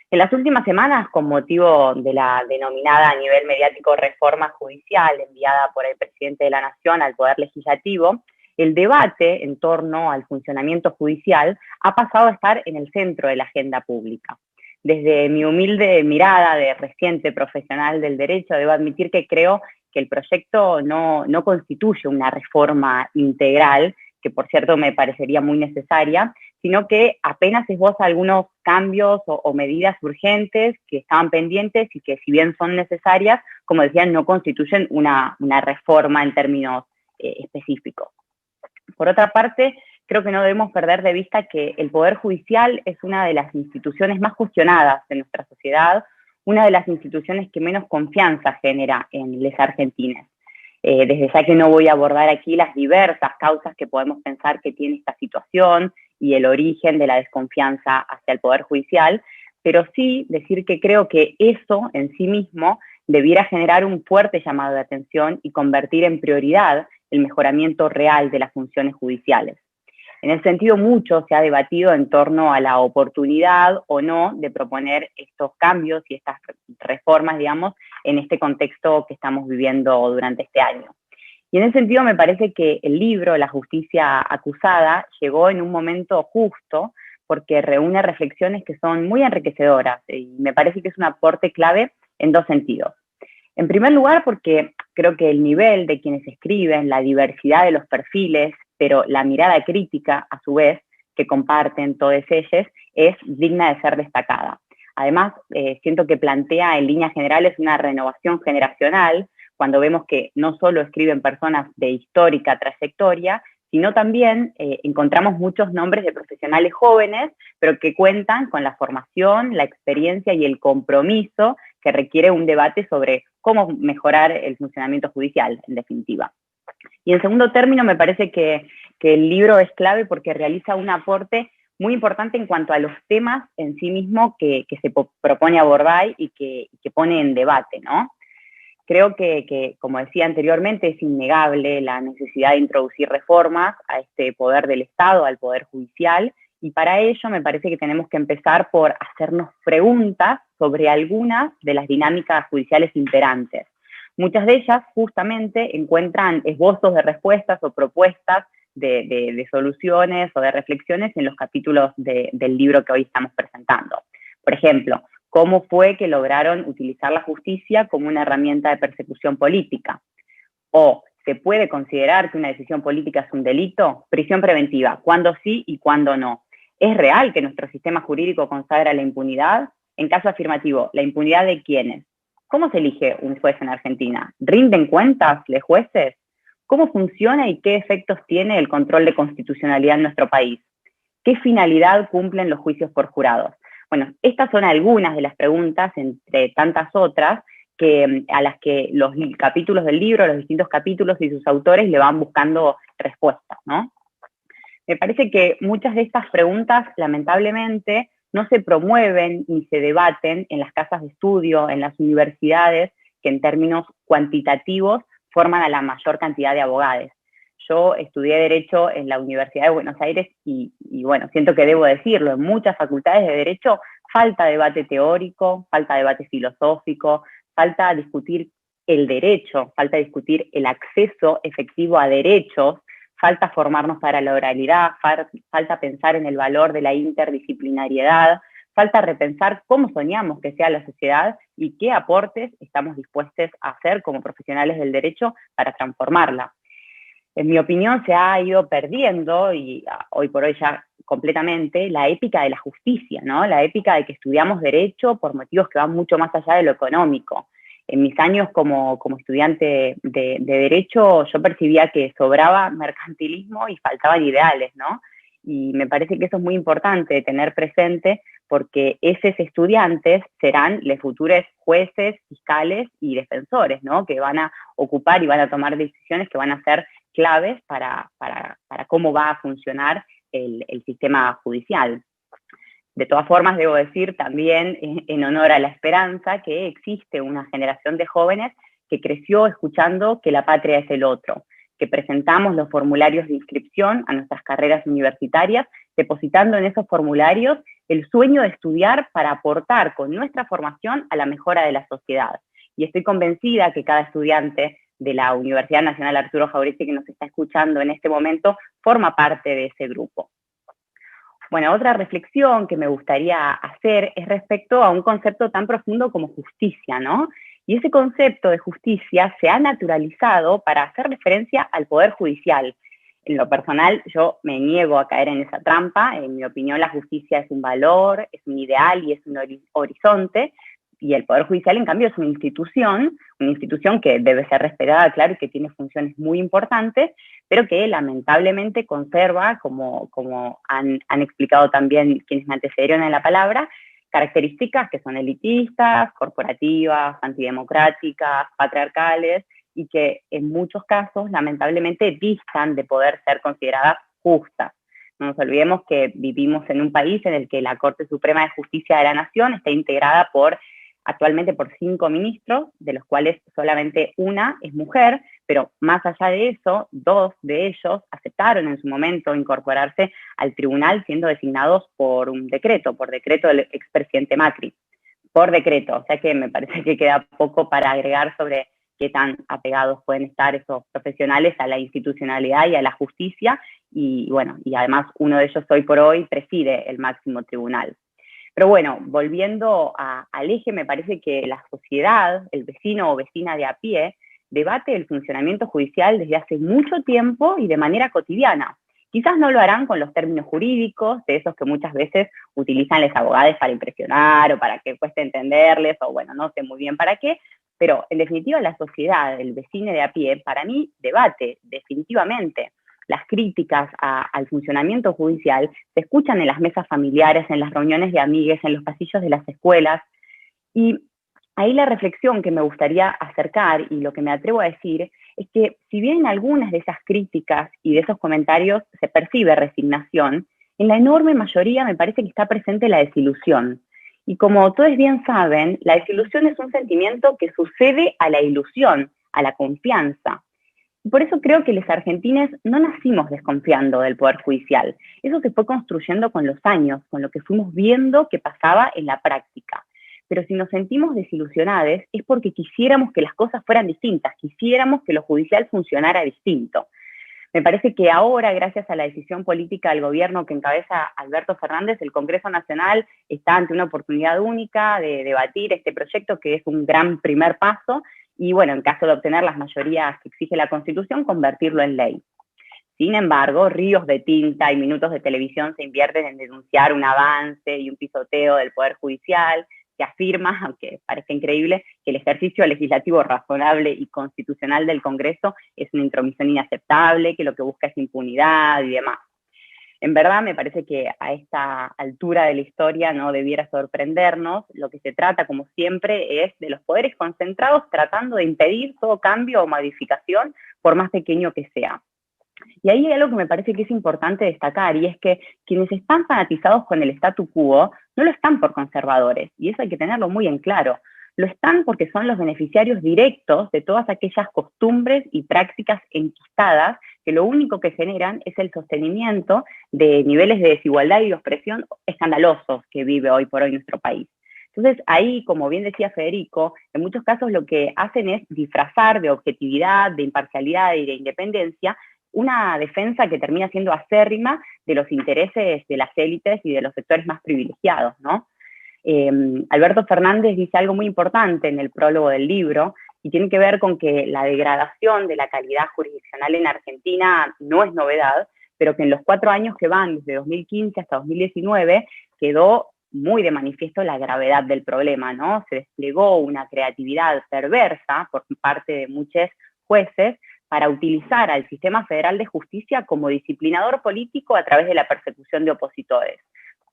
En las últimas semanas, con motivo de la denominada a nivel mediático reforma judicial enviada por el presidente de la Nación al Poder Legislativo, el debate en torno al funcionamiento judicial ha pasado a estar en el centro de la agenda pública. Desde mi humilde mirada de reciente profesional del derecho, debo admitir que creo que el proyecto no constituye una reforma integral, que por cierto me parecería muy necesaria, sino que apenas esboza algunos cambios o medidas urgentes que estaban pendientes y que, si bien son necesarias, como decían, no constituyen una reforma en términos específicos. Por otra parte, creo que no debemos perder de vista que el Poder Judicial es una de las instituciones más cuestionadas de nuestra sociedad, una de las instituciones que menos confianza genera en los argentines. Desde ya que no voy a abordar aquí las diversas causas que podemos pensar que tiene esta situación y el origen de la desconfianza hacia el Poder Judicial, pero sí decir que creo que eso en sí mismo debiera generar un fuerte llamado de atención y convertir en prioridad el mejoramiento real de las funciones judiciales. En ese sentido, mucho se ha debatido en torno a la oportunidad o no de proponer estos cambios y estas reformas, digamos, en este contexto que estamos viviendo durante este año. Y en ese sentido me parece que el libro, La justicia acusada, llegó en un momento justo porque reúne reflexiones que son muy enriquecedoras y me parece que es un aporte clave en dos sentidos. En primer lugar, porque creo que el nivel de quienes escriben, la diversidad de los perfiles, pero la mirada crítica, a su vez, que comparten todos ellos, es digna de ser destacada. Además, siento que plantea en líneas generales una renovación generacional, cuando vemos que no solo escriben personas de histórica trayectoria, sino también encontramos muchos nombres de profesionales jóvenes, pero que cuentan con la formación, la experiencia y el compromiso que requiere un debate sobre cómo mejorar el funcionamiento judicial, en definitiva. Y en segundo término, me parece que el libro es clave porque realiza un aporte muy importante en cuanto a los temas en sí mismo que se propone abordar y que pone en debate, ¿no? Creo que, como decía anteriormente, es innegable la necesidad de introducir reformas a este poder del Estado, al poder judicial, y para ello me parece que tenemos que empezar por hacernos preguntas sobre algunas de las dinámicas judiciales imperantes. Muchas de ellas justamente encuentran esbozos de respuestas o propuestas de soluciones o de reflexiones en los capítulos del libro que hoy estamos presentando. Por ejemplo, ¿cómo fue que lograron utilizar la justicia como una herramienta de persecución política? ¿O se puede considerar que una decisión política es un delito? Prisión preventiva, ¿cuándo sí y cuándo no? ¿Es real que nuestro sistema jurídico consagra la impunidad? En caso afirmativo, ¿la impunidad de quiénes? ¿Cómo se elige un juez en Argentina? ¿Rinden cuentas los jueces? ¿Cómo funciona y qué efectos tiene el control de constitucionalidad en nuestro país? ¿Qué finalidad cumplen los juicios por jurados? Bueno, estas son algunas de las preguntas, entre tantas otras, a las que los capítulos del libro, los distintos capítulos y sus autores le van buscando respuestas, ¿no? Me parece que muchas de estas preguntas, lamentablemente, no se promueven ni se debaten en las casas de estudio, en las universidades, que en términos cuantitativos forman a la mayor cantidad de abogados. Yo estudié Derecho en la Universidad de Buenos Aires y bueno, siento que debo decirlo, en muchas facultades de Derecho falta debate teórico, falta debate filosófico, falta discutir el derecho, falta discutir el acceso efectivo a derechos, falta formarnos para la oralidad, falta pensar en el valor de la interdisciplinariedad, falta repensar cómo soñamos que sea la sociedad y qué aportes estamos dispuestos a hacer como profesionales del derecho para transformarla. En mi opinión, se ha ido perdiendo, y hoy por hoy ya completamente, la épica de la justicia, ¿no? La épica de que estudiamos derecho por motivos que van mucho más allá de lo económico. En mis años como estudiante de derecho, yo percibía que sobraba mercantilismo y faltaban ideales, ¿no? Y me parece que eso es muy importante tener presente porque esos estudiantes serán los futuros jueces, fiscales y defensores, ¿no? Que van a ocupar y van a tomar decisiones que van a ser claves para cómo va a funcionar el sistema judicial. De todas formas, debo decir también, en honor a la esperanza, que existe una generación de jóvenes que creció escuchando que la patria es el otro, que presentamos los formularios de inscripción a nuestras carreras universitarias, depositando en esos formularios el sueño de estudiar para aportar con nuestra formación a la mejora de la sociedad. Y estoy convencida que cada estudiante de la Universidad Nacional Arturo Jauretche que nos está escuchando en este momento forma parte de ese grupo. Bueno, otra reflexión que me gustaría hacer es respecto a un concepto tan profundo como justicia, ¿no? Y ese concepto de justicia se ha naturalizado para hacer referencia al Poder Judicial. En lo personal, yo me niego a caer en esa trampa. En mi opinión, la justicia es un valor, es un ideal y es un horizonte. Y el Poder Judicial, en cambio, es una institución que debe ser respetada, claro, y que tiene funciones muy importantes, pero que lamentablemente conserva, como han explicado también quienes me antecedieron en la palabra, características que son elitistas, corporativas, antidemocráticas, patriarcales, y que en muchos casos, lamentablemente, distan de poder ser consideradas justas. No nos olvidemos que vivimos en un país en el que la Corte Suprema de Justicia de la Nación está integrada actualmente por 5 ministros, de los cuales solamente una es mujer, pero más allá de eso, 2 de ellos aceptaron en su momento incorporarse al tribunal siendo designados por decreto del expresidente Macri, por decreto, o sea que me parece que queda poco para agregar sobre qué tan apegados pueden estar esos profesionales a la institucionalidad y a la justicia, y bueno, y además uno de ellos hoy por hoy preside el máximo tribunal. Pero bueno, volviendo al eje, me parece que la sociedad, el vecino o vecina de a pie, debate el funcionamiento judicial desde hace mucho tiempo y de manera cotidiana. Quizás no lo harán con los términos jurídicos, de esos que muchas veces utilizan los abogados para impresionar o para que cueste entenderles, o bueno, no sé muy bien para qué, pero en definitiva la sociedad, el vecino de a pie, para mí debate definitivamente. Las críticas al funcionamiento judicial se escuchan en las mesas familiares, en las reuniones de amigues, en los pasillos de las escuelas, y ahí la reflexión que me gustaría acercar y lo que me atrevo a decir es que si bien en algunas de esas críticas y de esos comentarios se percibe resignación, en la enorme mayoría me parece que está presente la desilusión. Y como todos bien saben, la desilusión es un sentimiento que sucede a la ilusión, a la confianza. Y por eso creo que los argentines no nacimos desconfiando del Poder Judicial. Eso se fue construyendo con los años, con lo que fuimos viendo que pasaba en la práctica. Pero si nos sentimos desilusionados es porque quisiéramos que las cosas fueran distintas, quisiéramos que lo judicial funcionara distinto. Me parece que ahora, gracias a la decisión política del gobierno que encabeza Alberto Fernández, el Congreso Nacional está ante una oportunidad única de debatir este proyecto, que es un gran primer paso, y bueno, en caso de obtener las mayorías que exige la Constitución, convertirlo en ley. Sin embargo, ríos de tinta y minutos de televisión se invierten en denunciar un avance y un pisoteo del Poder Judicial, que afirma, aunque parezca increíble, que el ejercicio legislativo razonable y constitucional del Congreso es una intromisión inaceptable, que lo que busca es impunidad y demás. En verdad, me parece que a esta altura de la historia no debiera sorprendernos. Lo que se trata, como siempre, es de los poderes concentrados tratando de impedir todo cambio o modificación, por más pequeño que sea. Y ahí hay algo que me parece que es importante destacar, y es que quienes están fanatizados con el statu quo no lo están por conservadores, y eso hay que tenerlo muy en claro. Lo están porque son los beneficiarios directos de todas aquellas costumbres y prácticas enquistadas que lo único que generan es el sostenimiento de niveles de desigualdad y de opresión escandalosos que vive hoy por hoy nuestro país. Entonces ahí, como bien decía Federico, en muchos casos lo que hacen es disfrazar de objetividad, de imparcialidad y de independencia una defensa que termina siendo acérrima de los intereses de las élites y de los sectores más privilegiados, ¿no? Alberto Fernández dice algo muy importante en el prólogo del libro, y tiene que ver con que la degradación de la calidad jurisdiccional en Argentina no es novedad, pero que en los 4 años que van, desde 2015 hasta 2019, quedó muy de manifiesto la gravedad del problema, ¿no? Se desplegó una creatividad perversa por parte de muchos jueces para utilizar al sistema federal de justicia como disciplinador político a través de la persecución de opositores.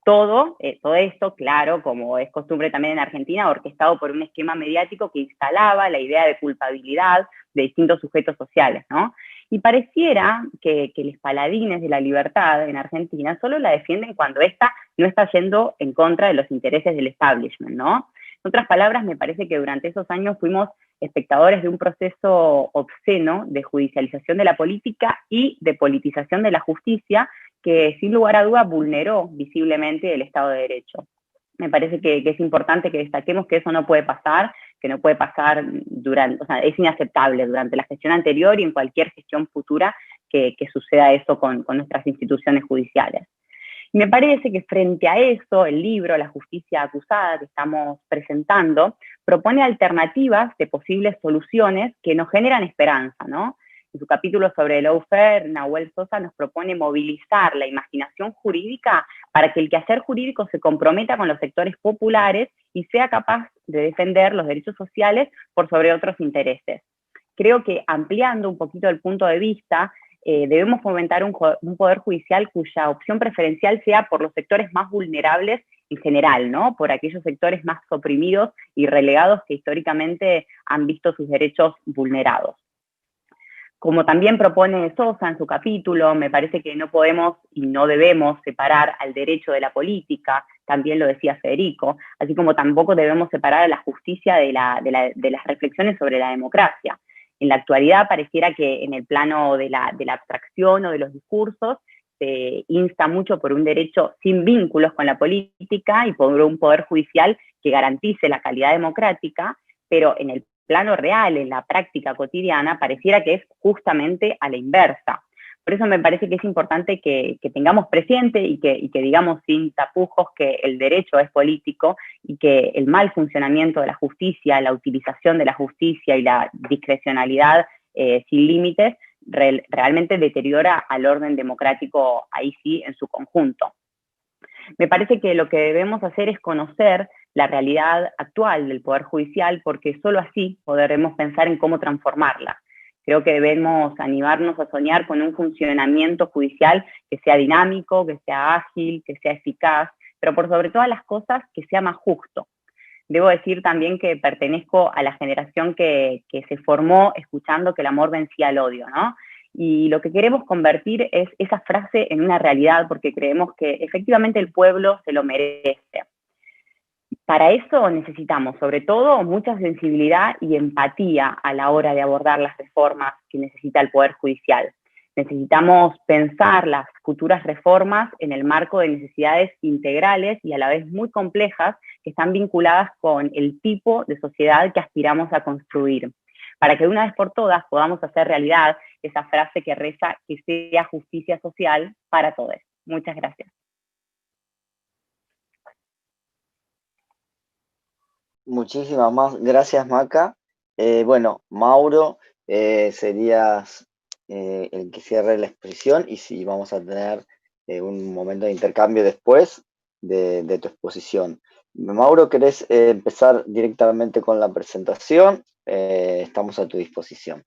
Todo esto, claro, como es costumbre también en Argentina, orquestado por un esquema mediático que instalaba la idea de culpabilidad de distintos sujetos sociales, ¿no? Y pareciera que los paladines de la libertad en Argentina solo la defienden cuando ésta no está yendo en contra de los intereses del establishment, ¿no? En otras palabras, me parece que durante esos años fuimos espectadores de un proceso obsceno de judicialización de la política y de politización de la justicia, que sin lugar a duda vulneró visiblemente el Estado de Derecho. Me parece que es importante que destaquemos que eso no puede pasar, que no puede pasar durante, o sea, es inaceptable durante la gestión anterior y en cualquier gestión futura que suceda eso con nuestras instituciones judiciales. Y me parece que frente a eso, el libro La justicia acusada que estamos presentando propone alternativas de posibles soluciones que nos generan esperanza, ¿no? En su capítulo sobre el lawfare, Nahuel Sosa nos propone movilizar la imaginación jurídica para que el quehacer jurídico se comprometa con los sectores populares y sea capaz de defender los derechos sociales por sobre otros intereses. Creo que ampliando un poquito el punto de vista, debemos fomentar un poder judicial cuya opción preferencial sea por los sectores más vulnerables en general, ¿no? Por aquellos sectores más oprimidos y relegados que históricamente han visto sus derechos vulnerados. Como también propone Sosa en su capítulo, me parece que no podemos y no debemos separar al derecho de la política, también lo decía Federico, así como tampoco debemos separar a la justicia de las reflexiones sobre la democracia. En la actualidad pareciera que en el plano de la abstracción o de los discursos se insta mucho por un derecho sin vínculos con la política y por un poder judicial que garantice la calidad democrática, pero en el plano real, en la práctica cotidiana, pareciera que es justamente a la inversa. Por eso me parece que es importante que tengamos presente y que digamos sin tapujos que el derecho es político y que el mal funcionamiento de la justicia, la utilización de la justicia y la discrecionalidad sin límites realmente deteriora al orden democrático, ahí sí, en su conjunto. Me parece que lo que debemos hacer es conocer la realidad actual del Poder Judicial, porque solo así podremos pensar en cómo transformarla. Creo que debemos animarnos a soñar con un funcionamiento judicial que sea dinámico, que sea ágil, que sea eficaz, pero por sobre todas las cosas que sea más justo. Debo decir también que pertenezco a la generación que se formó escuchando que el amor vencía al odio, ¿no? Y lo que queremos convertir es esa frase en una realidad, porque creemos que efectivamente el pueblo se lo merece. Para eso necesitamos, sobre todo, mucha sensibilidad y empatía a la hora de abordar las reformas que necesita el Poder Judicial. Necesitamos pensar las futuras reformas en el marco de necesidades integrales y a la vez muy complejas que están vinculadas con el tipo de sociedad que aspiramos a construir, para que de una vez por todas podamos hacer realidad esa frase que reza que sea justicia social para todos. Muchas gracias. Muchísimas más gracias, Maca. Bueno, Mauro, serías el que cierre la exposición y si vamos a tener un momento de intercambio después de tu exposición. Mauro, ¿querés empezar directamente con la presentación? Estamos a tu disposición.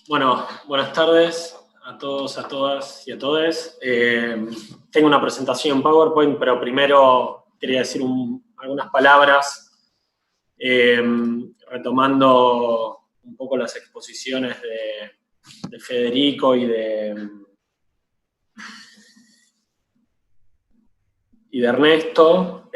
Bueno, buenas tardes a todos, a todas y a todes. Tengo una presentación en PowerPoint, pero primero quería decir algunas palabras retomando un poco las exposiciones de Federico y de Ernesto.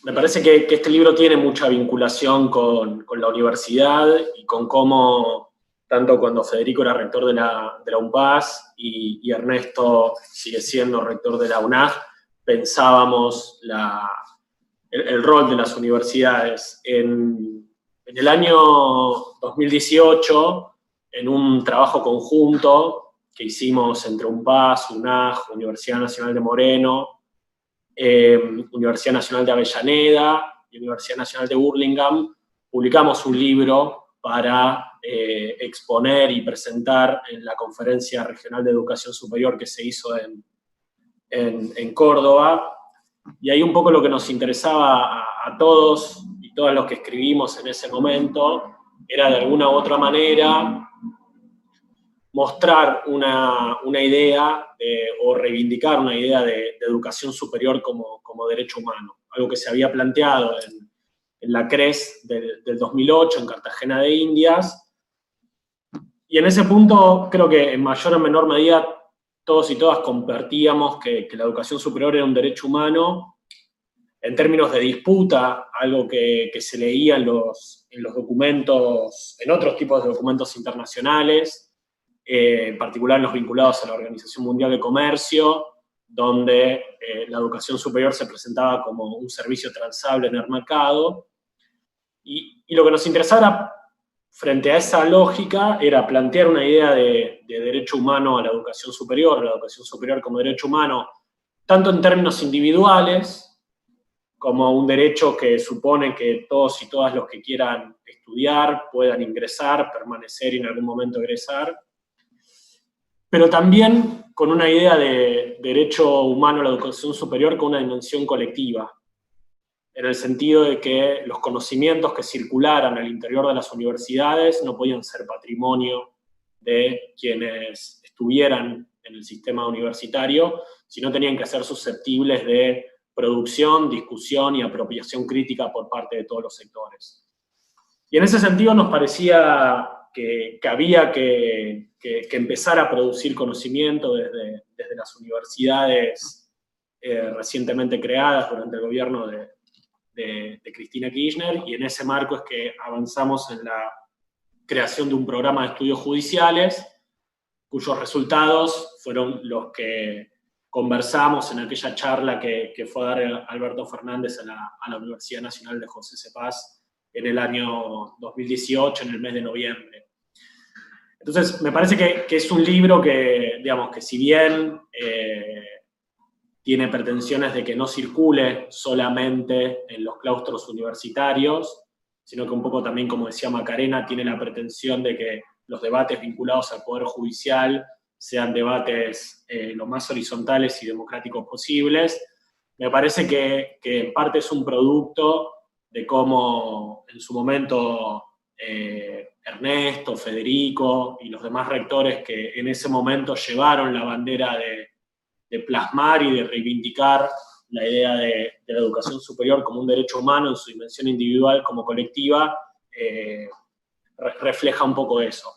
Me parece que este libro tiene mucha vinculación con la universidad y con cómo, tanto cuando Federico era rector de la UNPAS y Ernesto sigue siendo rector de la UNAG, pensábamos el rol de las universidades. En el año 2018, en un trabajo conjunto que hicimos entre UNPAS, UNAG, Universidad Nacional de Moreno, Universidad Nacional de Avellaneda y Universidad Nacional de Burlingame, publicamos un libro para exponer y presentar en la Conferencia Regional de Educación Superior que se hizo en Córdoba. Y ahí un poco lo que nos interesaba a todos y todas los que escribimos en ese momento era de alguna u otra manera mostrar una idea o reivindicar una idea de educación superior como derecho humano, algo que se había planteado en la CRES del 2008 en Cartagena de Indias, y en ese punto creo que en mayor o menor medida todos y todas compartíamos que la educación superior era un derecho humano en términos de disputa, algo que se leía en los documentos, en otros tipos de documentos internacionales, en particular los vinculados a la Organización Mundial de Comercio, donde la educación superior se presentaba como un servicio transable en el mercado. Y lo que nos interesaba frente a esa lógica era plantear una idea de derecho humano a la educación superior como derecho humano, tanto en términos individuales, como un derecho que supone que todos y todas los que quieran estudiar puedan ingresar, permanecer y en algún momento egresar, pero también con una idea de derecho humano a la educación superior con una dimensión colectiva, en el sentido de que los conocimientos que circularan al interior de las universidades no podían ser patrimonio de quienes estuvieran en el sistema universitario, sino tenían que ser susceptibles de producción, discusión y apropiación crítica por parte de todos los sectores. Y en ese sentido nos parecía que había que empezar a producir conocimiento desde las universidades recientemente creadas durante el gobierno de Cristina Kirchner, y en ese marco es que avanzamos en la creación de un programa de estudios judiciales, cuyos resultados fueron los que conversamos en aquella charla que fue a dar Alberto Fernández a la Universidad Nacional de José C. Paz en el año 2018, en el mes de noviembre. Entonces, me parece que es un libro que, digamos, que si bien tiene pretensiones de que no circule solamente en los claustros universitarios, sino que un poco también, como decía Macarena, tiene la pretensión de que los debates vinculados al Poder Judicial sean debates lo más horizontales y democráticos posibles. Me parece que en parte es un producto de cómo en su momento Ernesto, Federico y los demás rectores que en ese momento llevaron la bandera de plasmar y de reivindicar la idea de la educación superior como un derecho humano en su dimensión individual como colectiva, refleja un poco eso.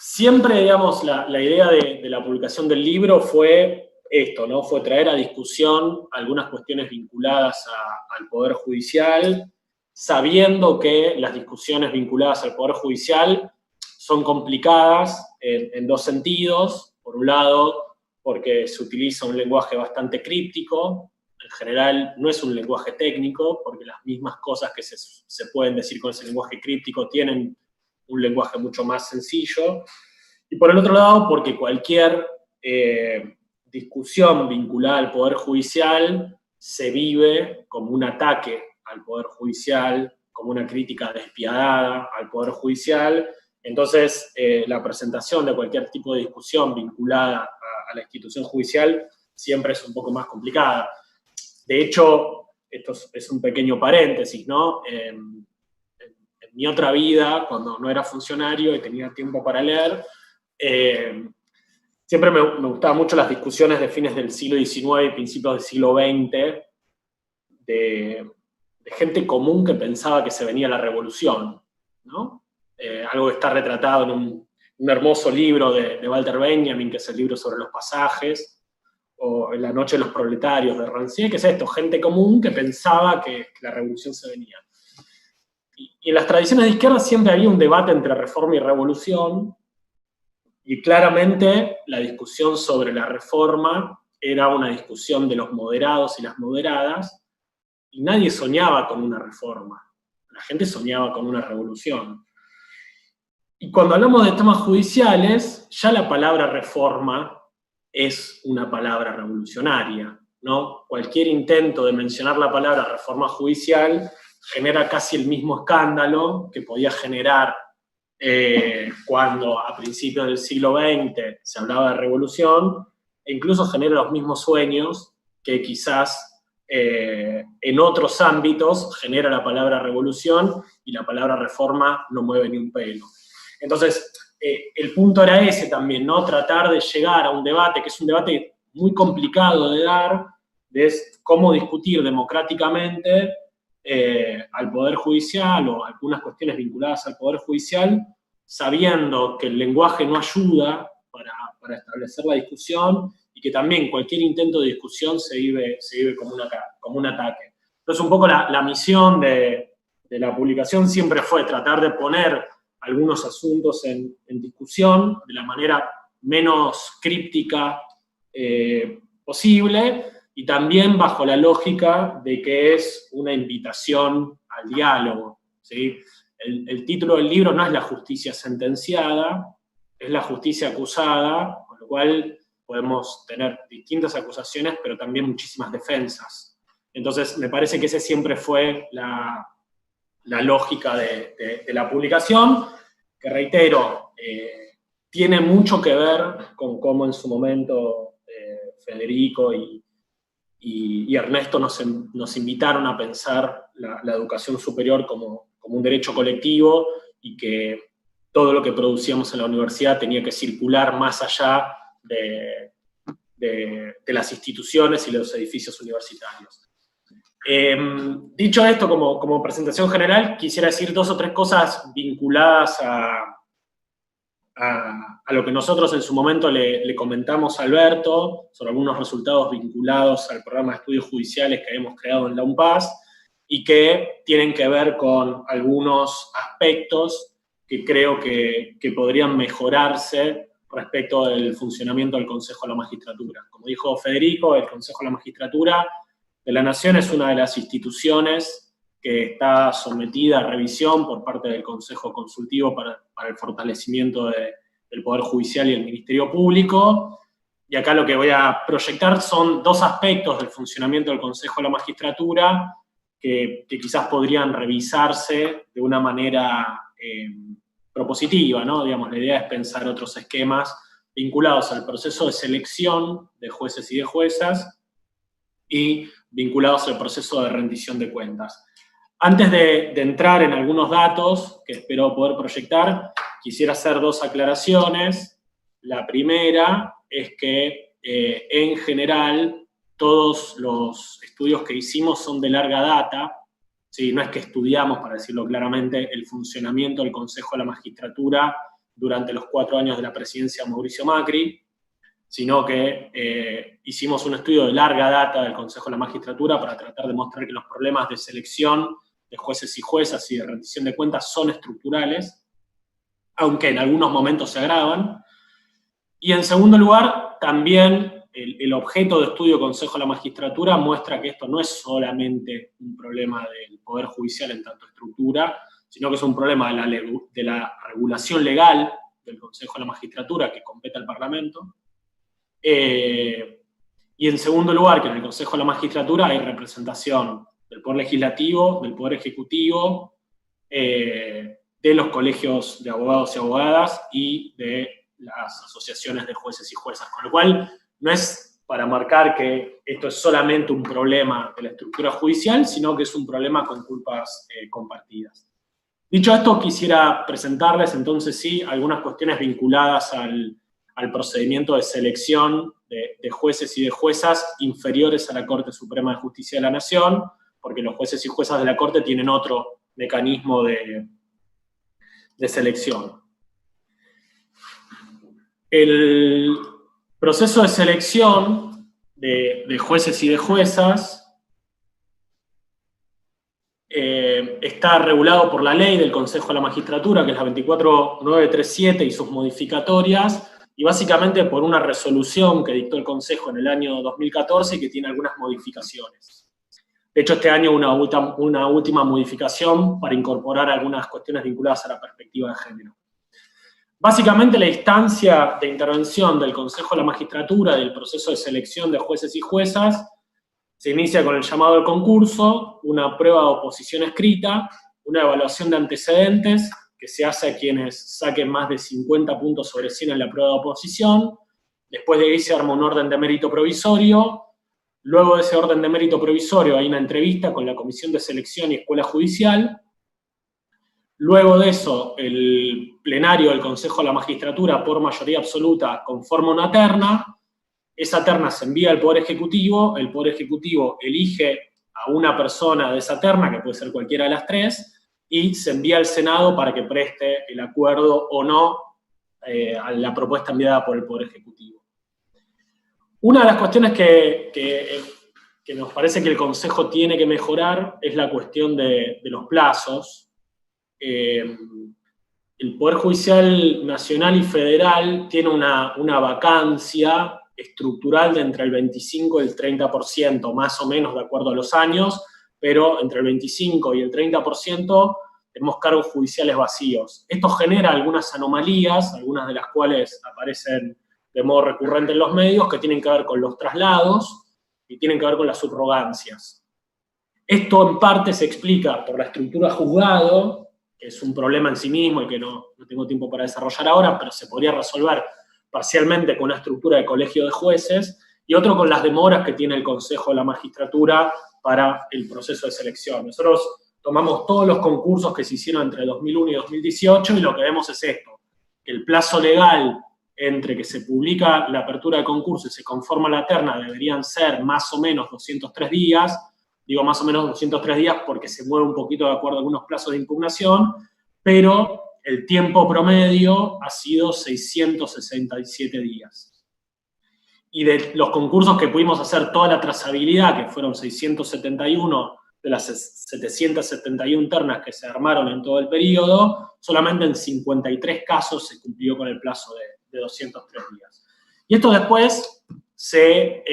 Siempre, digamos, la idea de la publicación del libro fue esto, ¿no? Fue traer a discusión algunas cuestiones vinculadas al Poder Judicial, sabiendo que las discusiones vinculadas al Poder Judicial son complicadas en dos sentidos. Por un lado, porque se utiliza un lenguaje bastante críptico, en general no es un lenguaje técnico, porque las mismas cosas que se pueden decir con ese lenguaje críptico tienen un lenguaje mucho más sencillo. Y por el otro lado, porque cualquier discusión vinculada al Poder Judicial se vive como un ataque al Poder Judicial, como una crítica despiadada al Poder Judicial. Entonces, la presentación de cualquier tipo de discusión vinculada a la institución judicial siempre es un poco más complicada. De hecho, esto es un pequeño paréntesis, ¿no? En mi otra vida, cuando no era funcionario y tenía tiempo para leer, siempre me gustaban mucho las discusiones de fines del siglo XIX y principios del siglo XX, de gente común que pensaba que se venía la revolución, ¿no? Algo que está retratado en un hermoso libro de Walter Benjamin, que es el libro sobre los pasajes, o En la noche de los proletarios, de Rancière, que es esto, gente común que pensaba que la revolución se venía. Y en las tradiciones de izquierda siempre había un debate entre reforma y revolución, y claramente la discusión sobre la reforma era una discusión de los moderados y las moderadas, y nadie soñaba con una reforma. La gente soñaba con una revolución. Y cuando hablamos de temas judiciales, ya la palabra reforma es una palabra revolucionaria, ¿no? Cualquier intento de mencionar la palabra reforma judicial genera casi el mismo escándalo que podía generar cuando a principios del siglo XX se hablaba de revolución, e incluso genera los mismos sueños que quizás en otros ámbitos genera la palabra revolución, y la palabra reforma no mueve ni un pelo. Entonces, el punto era ese también, ¿no? Tratar de llegar a un debate, que es un debate muy complicado de dar, de cómo discutir democráticamente al Poder Judicial o algunas cuestiones vinculadas al Poder Judicial, sabiendo que el lenguaje no ayuda para establecer la discusión, y que también cualquier intento de discusión se vive como un ataque. Entonces, un poco la misión de la publicación siempre fue tratar de poner algunos asuntos en discusión de la manera menos críptica posible, y también bajo la lógica de que es una invitación al diálogo, ¿sí? El título del libro no es La justicia sentenciada, es La justicia acusada, con lo cual podemos tener distintas acusaciones, pero también muchísimas defensas. Entonces, me parece que ese siempre fue la lógica de la publicación, reitero, tiene mucho que ver con cómo en su momento Federico y Ernesto nos invitaron a pensar la educación superior como un derecho colectivo, y que todo lo que producíamos en la universidad tenía que circular más allá de las instituciones y los edificios universitarios. Dicho esto, como presentación general, quisiera decir 2 o 3 cosas vinculadas a lo que nosotros en su momento le comentamos a Alberto, sobre algunos resultados vinculados al programa de estudios judiciales que hemos creado en la UNPAS, y que tienen que ver con algunos aspectos que creo que podrían mejorarse respecto del funcionamiento del Consejo de la Magistratura. Como dijo Federico, el Consejo de la Magistratura de la Nación es una de las instituciones que está sometida a revisión por parte del Consejo Consultivo para el fortalecimiento del Poder Judicial y el Ministerio Público. Y acá lo que voy a proyectar son 2 aspectos del funcionamiento del Consejo de la Magistratura que quizás podrían revisarse de una manera propositiva, ¿no? Digamos, la idea es pensar otros esquemas vinculados al proceso de selección de jueces y de juezas y vinculados al proceso de rendición de cuentas. Antes de entrar en algunos datos que espero poder proyectar, quisiera hacer 2 aclaraciones. La primera es que, en general, todos los estudios que hicimos son de larga data, ¿sí? No es que estudiamos, para decirlo claramente, el funcionamiento del Consejo de la Magistratura durante los 4 años de la presidencia de Mauricio Macri, sino que hicimos un estudio de larga data del Consejo de la Magistratura para tratar de mostrar que los problemas de selección de jueces y juezas y de rendición de cuentas son estructurales, aunque en algunos momentos se agravan. Y en segundo lugar, también el objeto de estudio del Consejo de la Magistratura muestra que esto no es solamente un problema del Poder Judicial en tanto estructura, sino que es un problema de la regulación legal del Consejo de la Magistratura que compete al Parlamento. Y en segundo lugar, que en el Consejo de la Magistratura hay representación del Poder Legislativo, del Poder Ejecutivo, de los colegios de abogados y abogadas y de las asociaciones de jueces y juezas, con lo cual no es para marcar que esto es solamente un problema de la estructura judicial, sino que es un problema con culpas compartidas. Dicho esto, quisiera presentarles entonces sí algunas cuestiones vinculadas al procedimiento de selección de jueces y de juezas inferiores a la Corte Suprema de Justicia de la Nación, porque los jueces y juezas de la Corte tienen otro mecanismo de selección. El proceso de selección de jueces y de juezas está regulado por la ley del Consejo de la Magistratura, que es la 24937 y sus modificatorias, y básicamente por una resolución que dictó el Consejo en el año 2014 y que tiene algunas modificaciones. De hecho, este año una última modificación para incorporar algunas cuestiones vinculadas a la perspectiva de género. Básicamente, la instancia de intervención del Consejo de la Magistratura del proceso de selección de jueces y juezas se inicia con el llamado al concurso, una prueba de oposición escrita, una evaluación de antecedentes que se hace a quienes saquen más de 50 puntos sobre 100 en la prueba de oposición. Después de ahí se arma un orden de mérito provisorio. Luego de ese orden de mérito provisorio hay una entrevista con la Comisión de Selección y Escuela Judicial. Luego de eso, el plenario del Consejo de la Magistratura, por mayoría absoluta, conforma una terna. Esa terna se envía al Poder Ejecutivo. El Poder Ejecutivo elige a una persona de esa terna, que puede ser cualquiera de las 3, y se envía al Senado para que preste el acuerdo o no a la propuesta enviada por el Poder Ejecutivo. Una de las cuestiones que nos parece que el Consejo tiene que mejorar es la cuestión de los plazos. El Poder Judicial Nacional y Federal tiene una vacancia estructural de entre el 25 y el 30%, más o menos de acuerdo a los años, pero entre el 25 y el 30% tenemos cargos judiciales vacíos. Esto genera algunas anomalías, algunas de las cuales aparecen de modo recurrente en los medios, que tienen que ver con los traslados y tienen que ver con las subrogancias. Esto en parte se explica por la estructura juzgado, que es un problema en sí mismo y que no tengo tiempo para desarrollar ahora, pero se podría resolver parcialmente con una estructura de colegio de jueces, y otro con las demoras que tiene el Consejo de la Magistratura para el proceso de selección. Nosotros tomamos todos los concursos que se hicieron entre 2001 y 2018 y lo que vemos es esto, que el plazo legal entre que se publica la apertura de concurso y se conforma la terna deberían ser más o menos 203 días, digo más o menos 203 días porque se mueve un poquito de acuerdo a algunos plazos de impugnación, pero el tiempo promedio ha sido 667 días. Y de los concursos que pudimos hacer toda la trazabilidad, que fueron 671 de las 771 ternas que se armaron en todo el periodo, solamente en 53 casos se cumplió con el plazo de 203 días. Y esto después se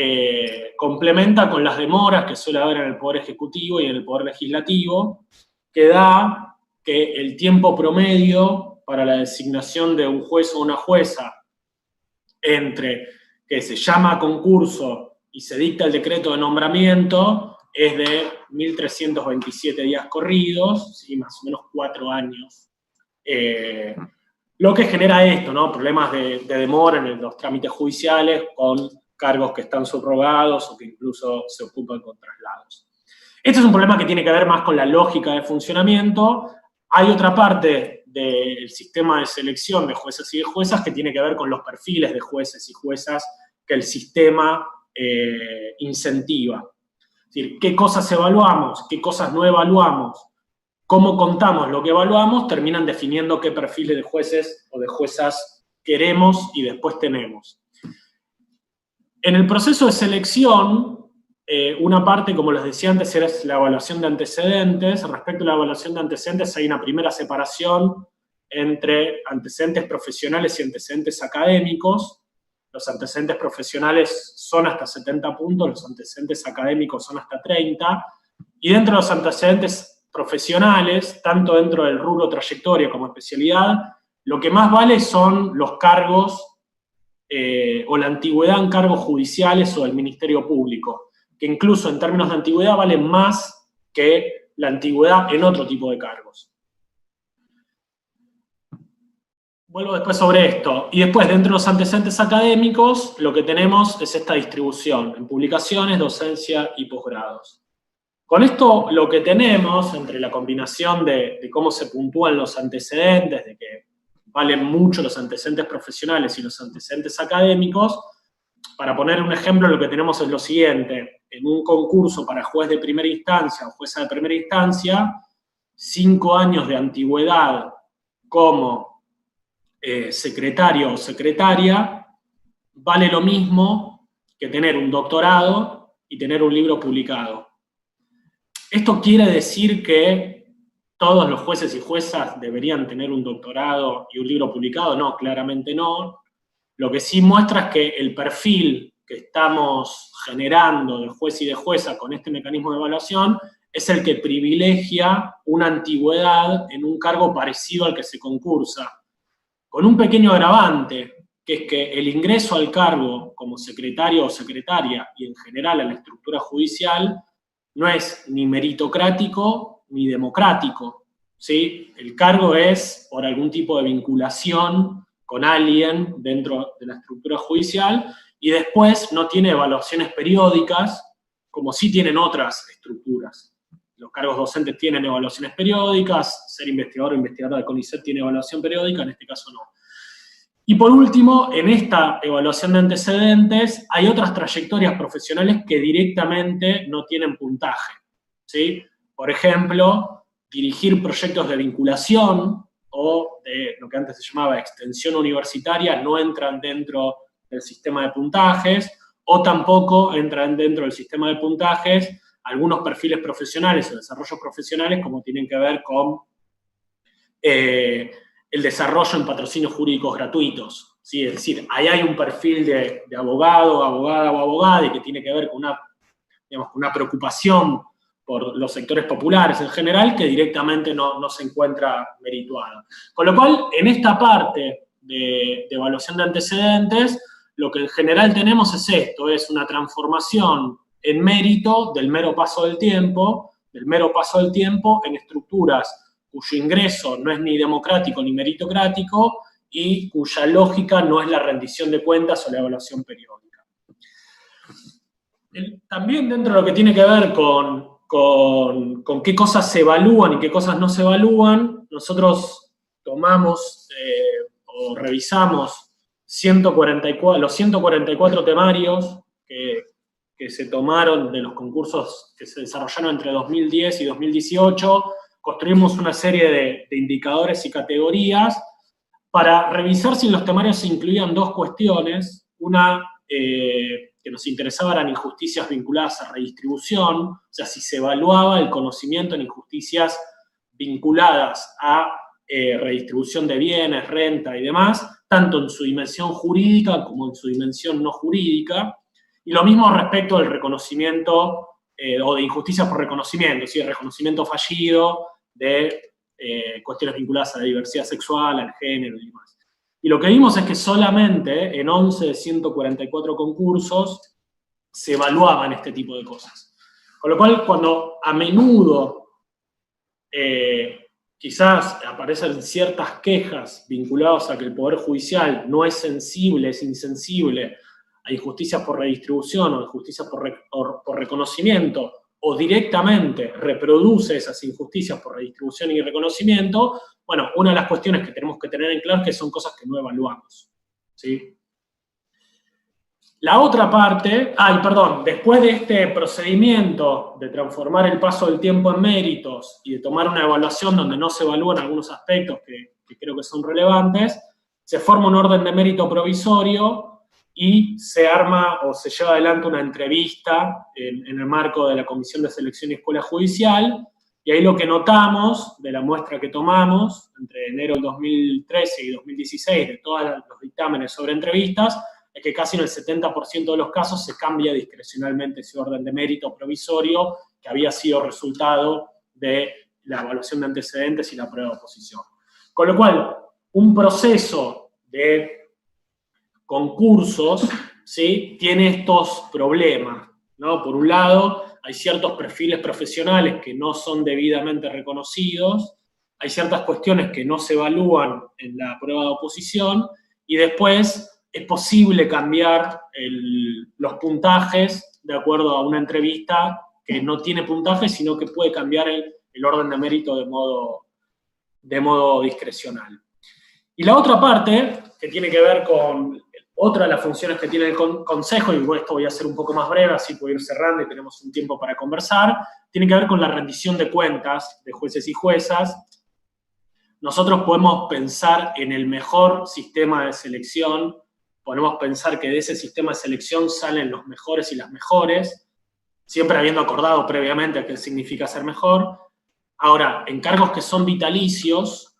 complementa con las demoras que suele haber en el Poder Ejecutivo y en el Poder Legislativo, que da que el tiempo promedio para la designación de un juez o una jueza entre que se llama a concurso y se dicta el decreto de nombramiento es de 1.327 días corridos, ¿sí? Más o menos 4 años. Lo que genera esto, ¿no? Problemas de demora en los trámites judiciales con cargos que están subrogados o que incluso se ocupan con traslados. Este es un problema que tiene que ver más con la lógica de funcionamiento. Hay otra parte del sistema de selección de jueces y de juezas que tiene que ver con los perfiles de jueces y juezas que el sistema incentiva. Es decir, qué cosas evaluamos, qué cosas no evaluamos, cómo contamos lo que evaluamos, terminan definiendo qué perfiles de jueces o de juezas queremos y después tenemos. En el proceso de selección, una parte, como les decía antes, es la evaluación de antecedentes. Respecto a la evaluación de antecedentes, hay una primera separación entre antecedentes profesionales y antecedentes académicos. Los antecedentes profesionales son hasta 70 puntos, los antecedentes académicos son hasta 30. Y dentro de los antecedentes profesionales, tanto dentro del rubro trayectoria como especialidad, lo que más vale son los cargos o la antigüedad en cargos judiciales o del Ministerio Público, que incluso en términos de antigüedad valen más que la antigüedad en otro tipo de cargos. Vuelvo después sobre esto. Y después, dentro de los antecedentes académicos, lo que tenemos es esta distribución en publicaciones, docencia y posgrados. Con esto lo que tenemos, entre la combinación de cómo se puntúan los antecedentes, de que valen mucho los antecedentes profesionales y los antecedentes académicos, para poner un ejemplo, lo que tenemos es lo siguiente. En un concurso para juez de primera instancia o jueza de primera instancia, 5 años de antigüedad como secretario o secretaria vale lo mismo que tener un doctorado y tener un libro publicado. ¿Esto quiere decir que todos los jueces y juezas deberían tener un doctorado y un libro publicado? No, claramente no. Lo que sí muestra es que el perfil que estamos generando de juez y de jueza con este mecanismo de evaluación es el que privilegia una antigüedad en un cargo parecido al que se concursa, con un pequeño agravante, que es que el ingreso al cargo como secretario o secretaria y en general a la estructura judicial no es ni meritocrático ni democrático, ¿sí? El cargo es por algún tipo de vinculación con alguien dentro de la estructura judicial y después no tiene evaluaciones periódicas como sí tienen otras estructuras. Los cargos docentes tienen evaluaciones periódicas, ser investigador o investigadora de CONICET tiene evaluación periódica, en este caso no. Y por último, en esta evaluación de antecedentes hay otras trayectorias profesionales que directamente no tienen puntaje, ¿sí? Por ejemplo, dirigir proyectos de vinculación o de lo que antes se llamaba extensión universitaria no entran dentro del sistema de puntajes, o tampoco entran dentro del sistema de puntajes algunos perfiles profesionales o desarrollos profesionales como tienen que ver con el desarrollo en patrocinios jurídicos gratuitos, ¿sí? Es decir, ahí hay un perfil de abogado, abogada o abogada y que tiene que ver con una preocupación por los sectores populares en general que directamente no se encuentra merituado. Con lo cual, en esta parte de evaluación de antecedentes, lo que en general tenemos es esto, es una transformación en mérito del mero paso del tiempo en estructuras cuyo ingreso no es ni democrático ni meritocrático y cuya lógica no es la rendición de cuentas o la evaluación periódica. También dentro de lo que tiene que ver con qué cosas se evalúan y qué cosas no se evalúan, nosotros tomamos o revisamos los 144 temarios que se tomaron de los concursos que se desarrollaron entre 2010 y 2018, construimos una serie de indicadores y categorías para revisar si en los temarios se incluían dos cuestiones, una que nos interesaba eran injusticias vinculadas a redistribución, o sea, si se evaluaba el conocimiento en injusticias vinculadas a redistribución de bienes, renta y demás, tanto en su dimensión jurídica como en su dimensión no jurídica, y lo mismo respecto del reconocimiento o de injusticias por reconocimiento, ¿sí? El reconocimiento fallido de cuestiones vinculadas a la diversidad sexual, al género y demás. Y lo que vimos es que solamente en 11 de 144 concursos se evaluaban este tipo de cosas. Con lo cual, cuando a menudo quizás aparecen ciertas quejas vinculadas a que el Poder Judicial no es sensible, es insensible a injusticias por redistribución o injusticias por reconocimiento, o directamente reproduce esas injusticias por redistribución y reconocimiento, bueno, una de las cuestiones que tenemos que tener en claro es que son cosas que no evaluamos, ¿sí? La otra parte, después de este procedimiento de transformar el paso del tiempo en méritos y de tomar una evaluación donde no se evalúan algunos aspectos que creo que son relevantes, se forma un orden de mérito provisorio y se arma o se lleva adelante una entrevista en el marco de la Comisión de Selección y Escuela Judicial, y ahí lo que notamos de la muestra que tomamos entre enero del 2013 y 2016 de todos los dictámenes sobre entrevistas, es que casi en el 70% de los casos se cambia discrecionalmente ese orden de mérito provisorio que había sido resultado de la evaluación de antecedentes y la prueba de oposición. Con lo cual, un proceso de concursos, ¿sí?, tiene estos problemas, ¿no? Por un lado, hay ciertos perfiles profesionales que no son debidamente reconocidos, hay ciertas cuestiones que no se evalúan en la prueba de oposición, y después es posible cambiar los puntajes de acuerdo a una entrevista que no tiene puntaje, sino que puede cambiar el orden de mérito de modo discrecional. Y la otra parte, que tiene que ver con otra de las funciones que tiene el Consejo, y esto voy a hacer un poco más breve, así puedo ir cerrando y tenemos un tiempo para conversar, tiene que ver con la rendición de cuentas de jueces y juezas. Nosotros podemos pensar en el mejor sistema de selección, podemos pensar que de ese sistema de selección salen los mejores y las mejores, siempre habiendo acordado previamente qué significa ser mejor. Ahora, en cargos que son vitalicios,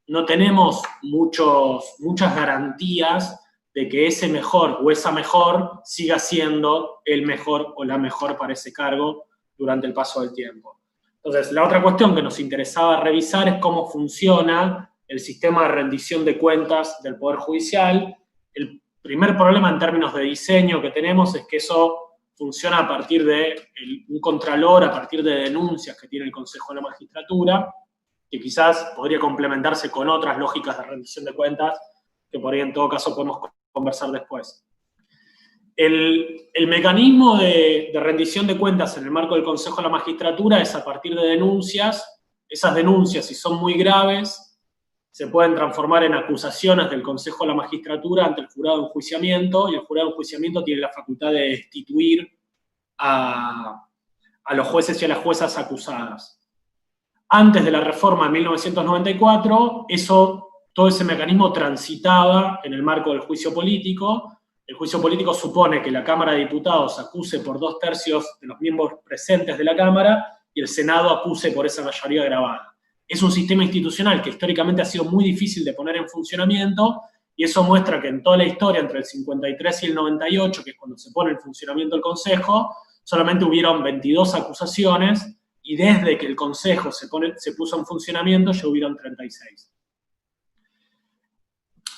no tenemos muchas garantías de que ese mejor o esa mejor siga siendo el mejor o la mejor para ese cargo durante el paso del tiempo. Entonces, la otra cuestión que nos interesaba revisar es cómo funciona el sistema de rendición de cuentas del Poder Judicial. El primer problema en términos de diseño que tenemos es que eso funciona a partir de un contralor, a partir de denuncias que tiene el Consejo de la Magistratura, que quizás podría complementarse con otras lógicas de rendición de cuentas, que por ahí en todo caso podemos conversar después. El mecanismo de rendición de cuentas en el marco del Consejo de la Magistratura es a partir de denuncias. Esas denuncias, si son muy graves, se pueden transformar en acusaciones del Consejo de la Magistratura ante el jurado de enjuiciamiento, y el jurado de enjuiciamiento tiene la facultad de destituir a los jueces y a las juezas acusadas. Antes de la reforma de 1994, todo ese mecanismo transitaba en el marco del juicio político. El juicio político supone que la Cámara de Diputados acuse por 2/3 de los miembros presentes de la Cámara y el Senado acuse por esa mayoría agravada. Es un sistema institucional que históricamente ha sido muy difícil de poner en funcionamiento, y eso muestra que en toda la historia, entre el 53 y el 98, que es cuando se pone en funcionamiento el Consejo, solamente hubieron 22 acusaciones, y desde que el Consejo se puso en funcionamiento ya hubieron 36.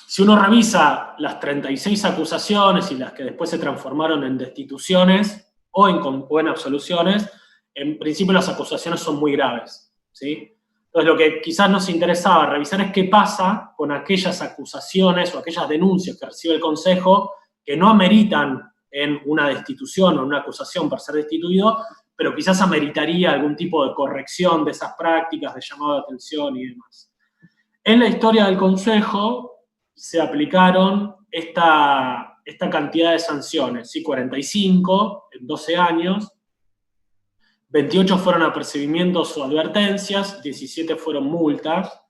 Si uno revisa las 36 acusaciones y las que después se transformaron en destituciones o en absoluciones, en principio las acusaciones son muy graves, ¿sí? Entonces, lo que quizás nos interesaba revisar es qué pasa con aquellas acusaciones o aquellas denuncias que recibe el Consejo que no ameritan en una destitución o en una acusación por ser destituido, pero quizás ameritaría algún tipo de corrección de esas prácticas, de llamado de atención y demás. En la historia del Consejo se aplicaron esta cantidad de sanciones, ¿sí? 45 en 12 años, 28 fueron apercibimientos o advertencias, 17 fueron multas.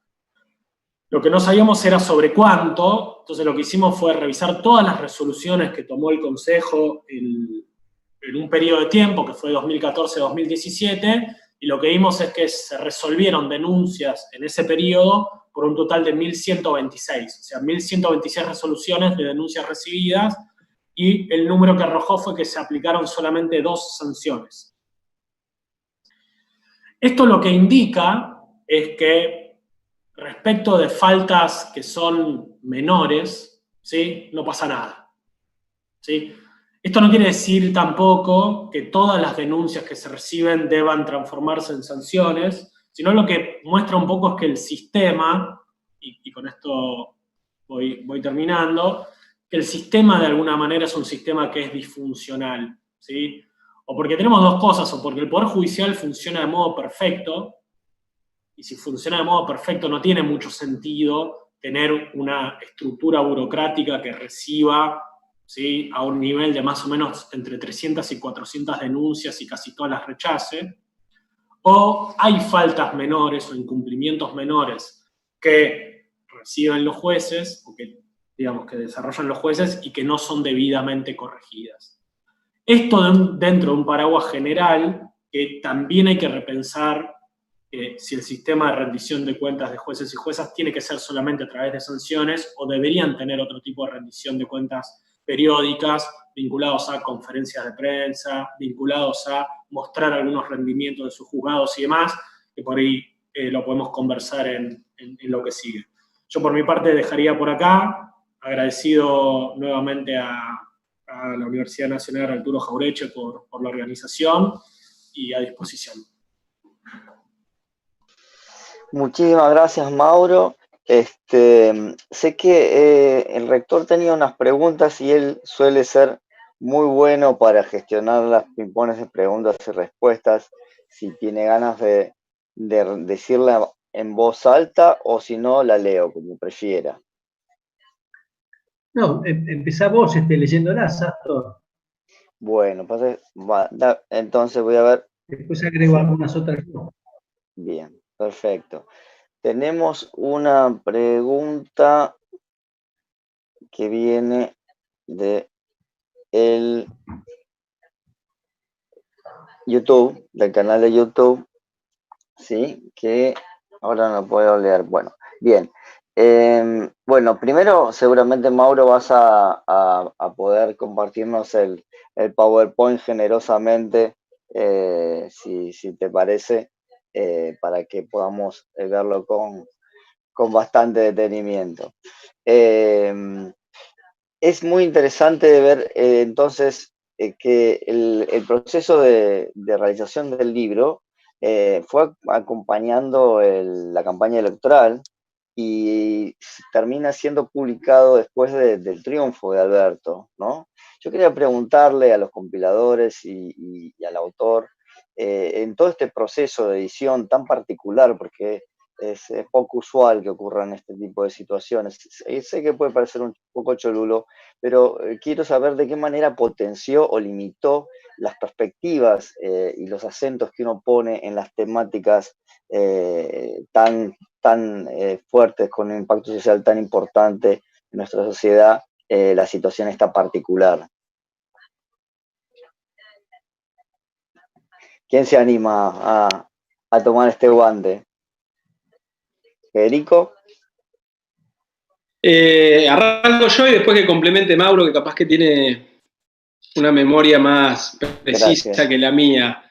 Lo que no sabíamos era sobre cuánto, entonces lo que hicimos fue revisar todas las resoluciones que tomó el Consejo en un periodo de tiempo, que fue 2014-2017, y lo que vimos es que se resolvieron denuncias en ese periodo por un total de 1.126, o sea, 1.126 resoluciones de denuncias recibidas, y el número que arrojó fue que se aplicaron solamente 2 sanciones. Esto lo que indica es que respecto de faltas que son menores, ¿sí? No pasa nada, ¿sí? Esto no quiere decir tampoco que todas las denuncias que se reciben deban transformarse en sanciones, sino lo que muestra un poco es que el sistema, y con esto voy terminando, que el sistema de alguna manera es un sistema que es disfuncional, ¿sí? O porque tenemos dos cosas, o porque el Poder Judicial funciona de modo perfecto, y si funciona de modo perfecto no tiene mucho sentido tener una estructura burocrática que reciba, ¿sí?, a un nivel de más o menos entre 300 y 400 denuncias y casi todas las rechace, o hay faltas menores o incumplimientos menores que reciben los jueces, o que, digamos, que desarrollan los jueces y que no son debidamente corregidas. Esto dentro de un paraguas general que también hay que repensar si el sistema de rendición de cuentas de jueces y juezas tiene que ser solamente a través de sanciones o deberían tener otro tipo de rendición de cuentas periódicas vinculados a conferencias de prensa, vinculados a mostrar algunos rendimientos de sus juzgados y demás, que por ahí lo podemos conversar en lo que sigue. Yo por mi parte dejaría por acá, agradecido nuevamente a la Universidad Nacional Arturo Jauretche por la organización y a disposición. Muchísimas gracias, Mauro. Sé que el rector tenía unas preguntas y él suele ser muy bueno para gestionar las pimpones de preguntas y respuestas. Si tiene ganas de decirla en voz alta o si no, la leo, como prefiera. No, empezá vos leyéndolas, Astor. Bueno, entonces voy a ver. Después agrego algunas otras. Bien, perfecto. Tenemos una pregunta que viene de el YouTube, del canal de YouTube, ¿sí? Que ahora no puedo leer. Bueno, bien. Bueno, primero seguramente, Mauro, vas a poder compartirnos el PowerPoint generosamente, si te parece, para que podamos verlo con bastante detenimiento. Es muy interesante ver entonces que el proceso de realización del libro fue acompañando la campaña electoral y termina siendo publicado después del triunfo de Alberto, ¿no? Yo quería preguntarle a los compiladores y al autor, en todo este proceso de edición tan particular, porque es poco usual que ocurran este tipo de situaciones. Sé que puede parecer un poco cholulo, pero quiero saber de qué manera potenció o limitó las perspectivas y los acentos que uno pone en las temáticas tan fuertes, con un impacto social tan importante en nuestra sociedad, la situación está particular. ¿Quién se anima a tomar este guante? ¿Federico? Arranco yo y después que complemente Mauro, que capaz que tiene una memoria más precisa. Gracias. Que la mía.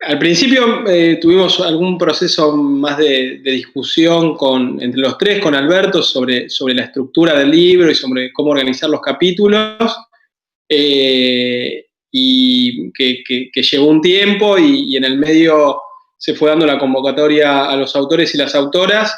Al principio tuvimos algún proceso más de discusión entre los tres, con Alberto, sobre la estructura del libro y sobre cómo organizar los capítulos. Y y que llevó un tiempo y en el medio se fue dando la convocatoria a los autores y las autoras,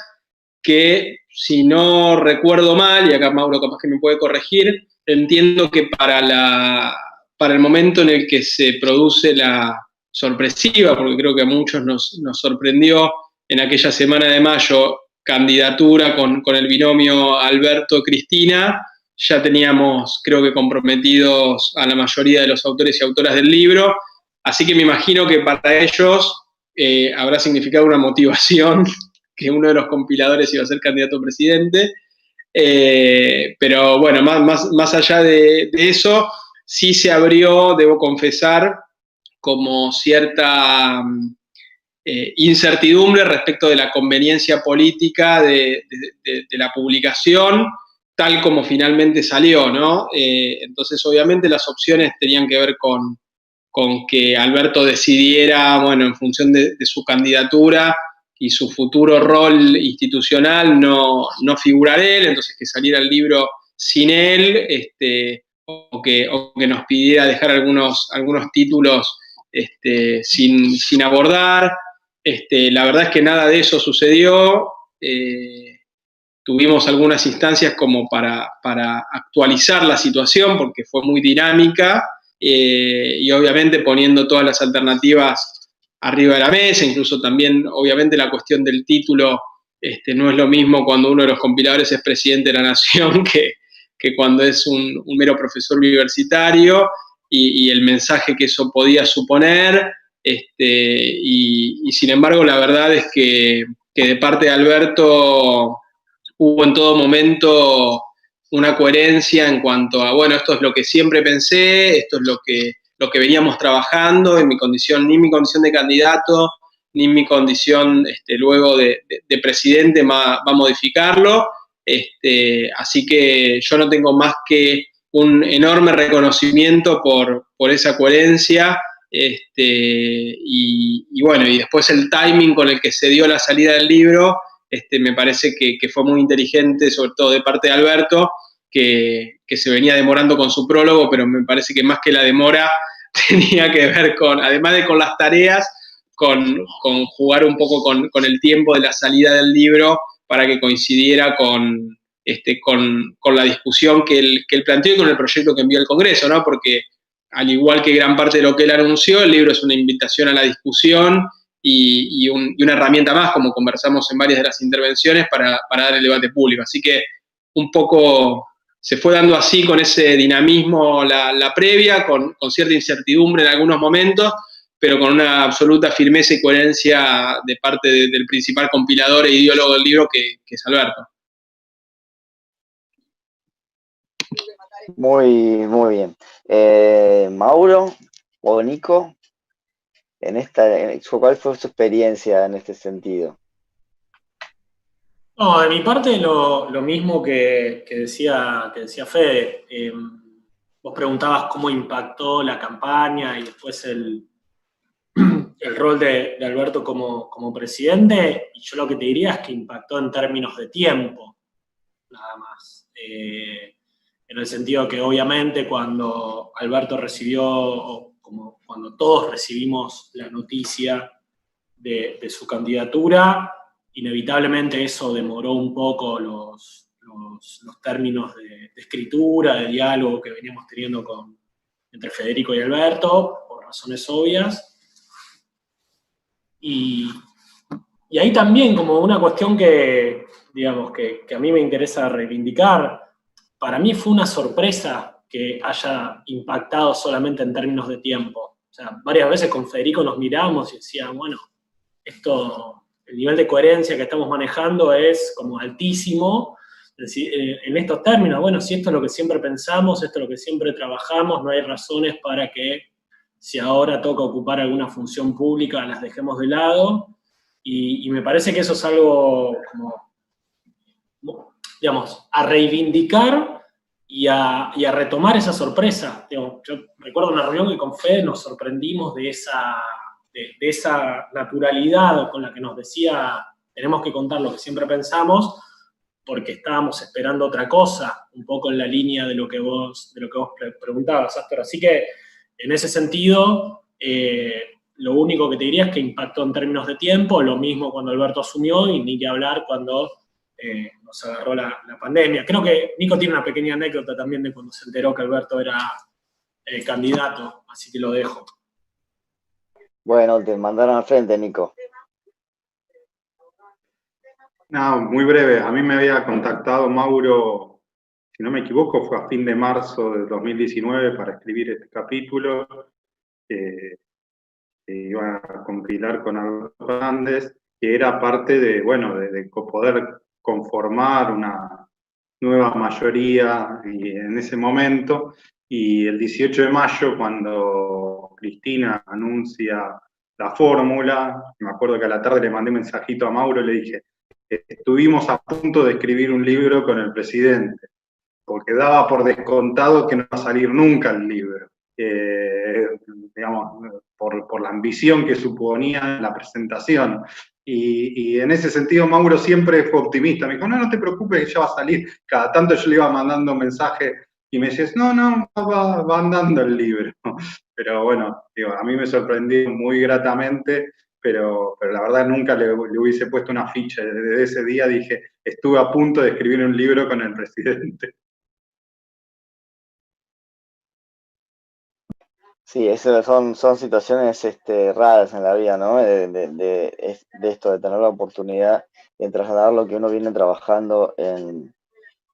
que si no recuerdo mal, y acá Mauro capaz que me puede corregir, entiendo que para el momento en el que se produce la sorpresiva, porque creo que a muchos nos sorprendió en aquella semana de mayo, candidatura con el binomio Alberto-Cristina, ya teníamos, creo que comprometidos a la mayoría de los autores y autoras del libro, así que me imagino que para ellos habrá significado una motivación que uno de los compiladores iba a ser candidato a presidente, pero bueno, más allá de eso, sí se abrió, debo confesar, como cierta incertidumbre respecto de la conveniencia política de la publicación, tal como finalmente salió, ¿no? Entonces, obviamente, las opciones tenían que ver con que Alberto decidiera, bueno, en función de su candidatura y su futuro rol institucional, no figurar él, entonces que saliera el libro sin él, o que nos pidiera dejar algunos títulos sin abordar. La verdad es que nada de eso sucedió. Tuvimos algunas instancias como para actualizar la situación, porque fue muy dinámica, y obviamente poniendo todas las alternativas arriba de la mesa, incluso también, obviamente, la cuestión del título, no es lo mismo cuando uno de los compiladores es presidente de la nación que cuando es un mero profesor universitario, y el mensaje que eso podía suponer, y sin embargo la verdad es que de parte de Alberto hubo en todo momento una coherencia en cuanto a, bueno, esto es lo que siempre pensé, esto es lo que veníamos trabajando, ni mi condición de candidato, ni mi condición luego de presidente va a modificarlo. Así que yo no tengo más que un enorme reconocimiento por esa coherencia, y bueno, y después el timing con el que se dio la salida del libro, me parece que fue muy inteligente, sobre todo de parte de Alberto, que se venía demorando con su prólogo, pero me parece que más que la demora tenía que ver con, además de con las tareas, con jugar un poco con el tiempo de la salida del libro para que coincidiera con la discusión que él planteó y con el proyecto que envió al Congreso, ¿no? Porque al igual que gran parte de lo que él anunció, el libro es una invitación a la discusión y una herramienta más, como conversamos en varias de las intervenciones, para dar el debate público. Así que un poco se fue dando así, con ese dinamismo, la previa, con cierta incertidumbre en algunos momentos, pero con una absoluta firmeza y coherencia de parte del principal compilador e ideólogo del libro, que es Alberto. Muy bien. Mauro o Nico, ¿cuál fue su experiencia en este sentido? No, de mi parte lo mismo que decía Fede. Vos preguntabas cómo impactó la campaña y después el rol de Alberto como presidente, y yo lo que te diría es que impactó en términos de tiempo, nada más. En el sentido que obviamente cuando Alberto recibió, o como cuando todos recibimos la noticia de su candidatura, inevitablemente eso demoró un poco los términos de escritura, de diálogo que veníamos teniendo entre Federico y Alberto, por razones obvias. Y ahí también, como una cuestión que, digamos, que a mí me interesa reivindicar, para mí fue una sorpresa que haya impactado solamente en términos de tiempo. O sea, varias veces con Federico nos miramos y decíamos, bueno, el nivel de coherencia que estamos manejando es como altísimo. Es decir, en estos términos, bueno, si esto es lo que siempre pensamos, esto es lo que siempre trabajamos, no hay razones para que, si ahora toca ocupar alguna función pública, las dejemos de lado. Y me parece que eso es algo como, digamos, a reivindicar y a retomar esa sorpresa. Yo recuerdo una reunión que con Fede nos sorprendimos de esa naturalidad con la que nos decía, tenemos que contar lo que siempre pensamos, porque estábamos esperando otra cosa, un poco en la línea de lo que vos preguntabas, Astor. Así que En ese sentido, lo único que te diría es que impactó en términos de tiempo, lo mismo cuando Alberto asumió y ni que hablar cuando nos agarró la pandemia. Creo que Nico tiene una pequeña anécdota también de cuando se enteró que Alberto era candidato, así que lo dejo. Bueno, te mandaron al frente, Nico. No, muy breve. A mí me había contactado Mauro, si no me equivoco, fue a fin de marzo de 2019 para escribir este capítulo que iba a compilar con Alberto Fernández, que era parte de, bueno, de poder conformar una nueva mayoría en ese momento. Y el 18 de mayo, cuando Cristina anuncia la fórmula, me acuerdo que a la tarde le mandé un mensajito a Mauro y le dije, estuvimos a punto de escribir un libro con el presidente, porque daba por descontado que no iba a salir nunca el libro. Digamos, por la ambición que suponía la presentación. Y en ese sentido Mauro siempre fue optimista. Me dijo, no te preocupes, que ya va a salir. Cada tanto yo le iba mandando un mensaje y me decías, no, va andando el libro. Pero bueno, digo, a mí me sorprendió muy gratamente, pero la verdad nunca le hubiese puesto una ficha. Desde ese día dije, estuve a punto de escribir un libro con el presidente. Sí, eso son situaciones raras en la vida, ¿no? De esto, de tener la oportunidad de trasladar lo que uno viene trabajando en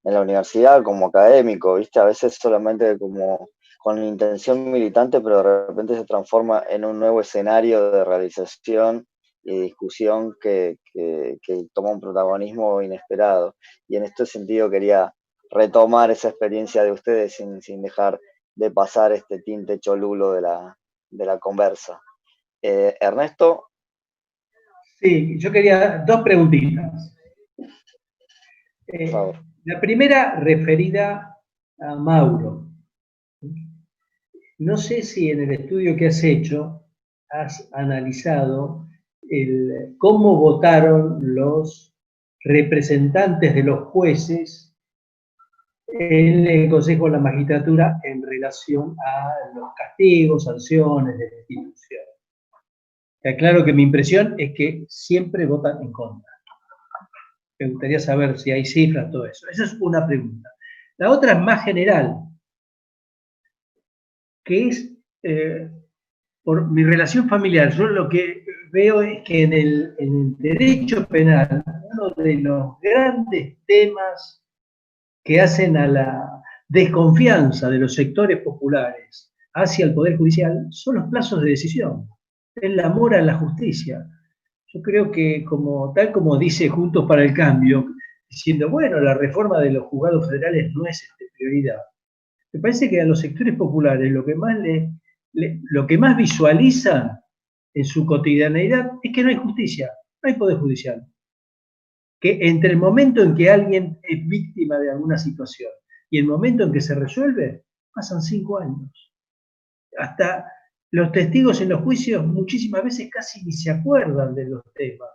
la universidad como académico, ¿viste? A veces solamente como con intención militante, pero de repente se transforma en un nuevo escenario de realización y discusión que toma un protagonismo inesperado. Y en este sentido quería retomar esa experiencia de ustedes sin dejar de pasar este tinte cholulo de la conversa. Ernesto. Sí, yo quería dos preguntitas. Por favor. La primera referida a Mauro. No sé si en el estudio que has hecho has analizado cómo votaron los representantes de los jueces en el Consejo de la Magistratura en relación a los castigos, sanciones de la institución. Está claro que mi impresión es que siempre votan en contra. Me gustaría saber si hay cifras, todo eso. Esa es una pregunta. La otra es más general, que es por mi relación familiar. Yo lo que veo es que en el derecho penal, uno de los grandes temas que hacen a la desconfianza de los sectores populares hacia el Poder Judicial son los plazos de decisión, es la mora en la justicia. Yo creo que tal como dice Juntos para el Cambio, diciendo, bueno, la reforma de los juzgados federales no es prioridad. Me parece que a los sectores populares lo que más visualizan en su cotidianeidad es que no hay justicia, no hay Poder Judicial. Que entre el momento en que alguien es víctima de alguna situación y el momento en que se resuelve, pasan 5 años. Hasta los testigos en los juicios muchísimas veces casi ni se acuerdan de los temas.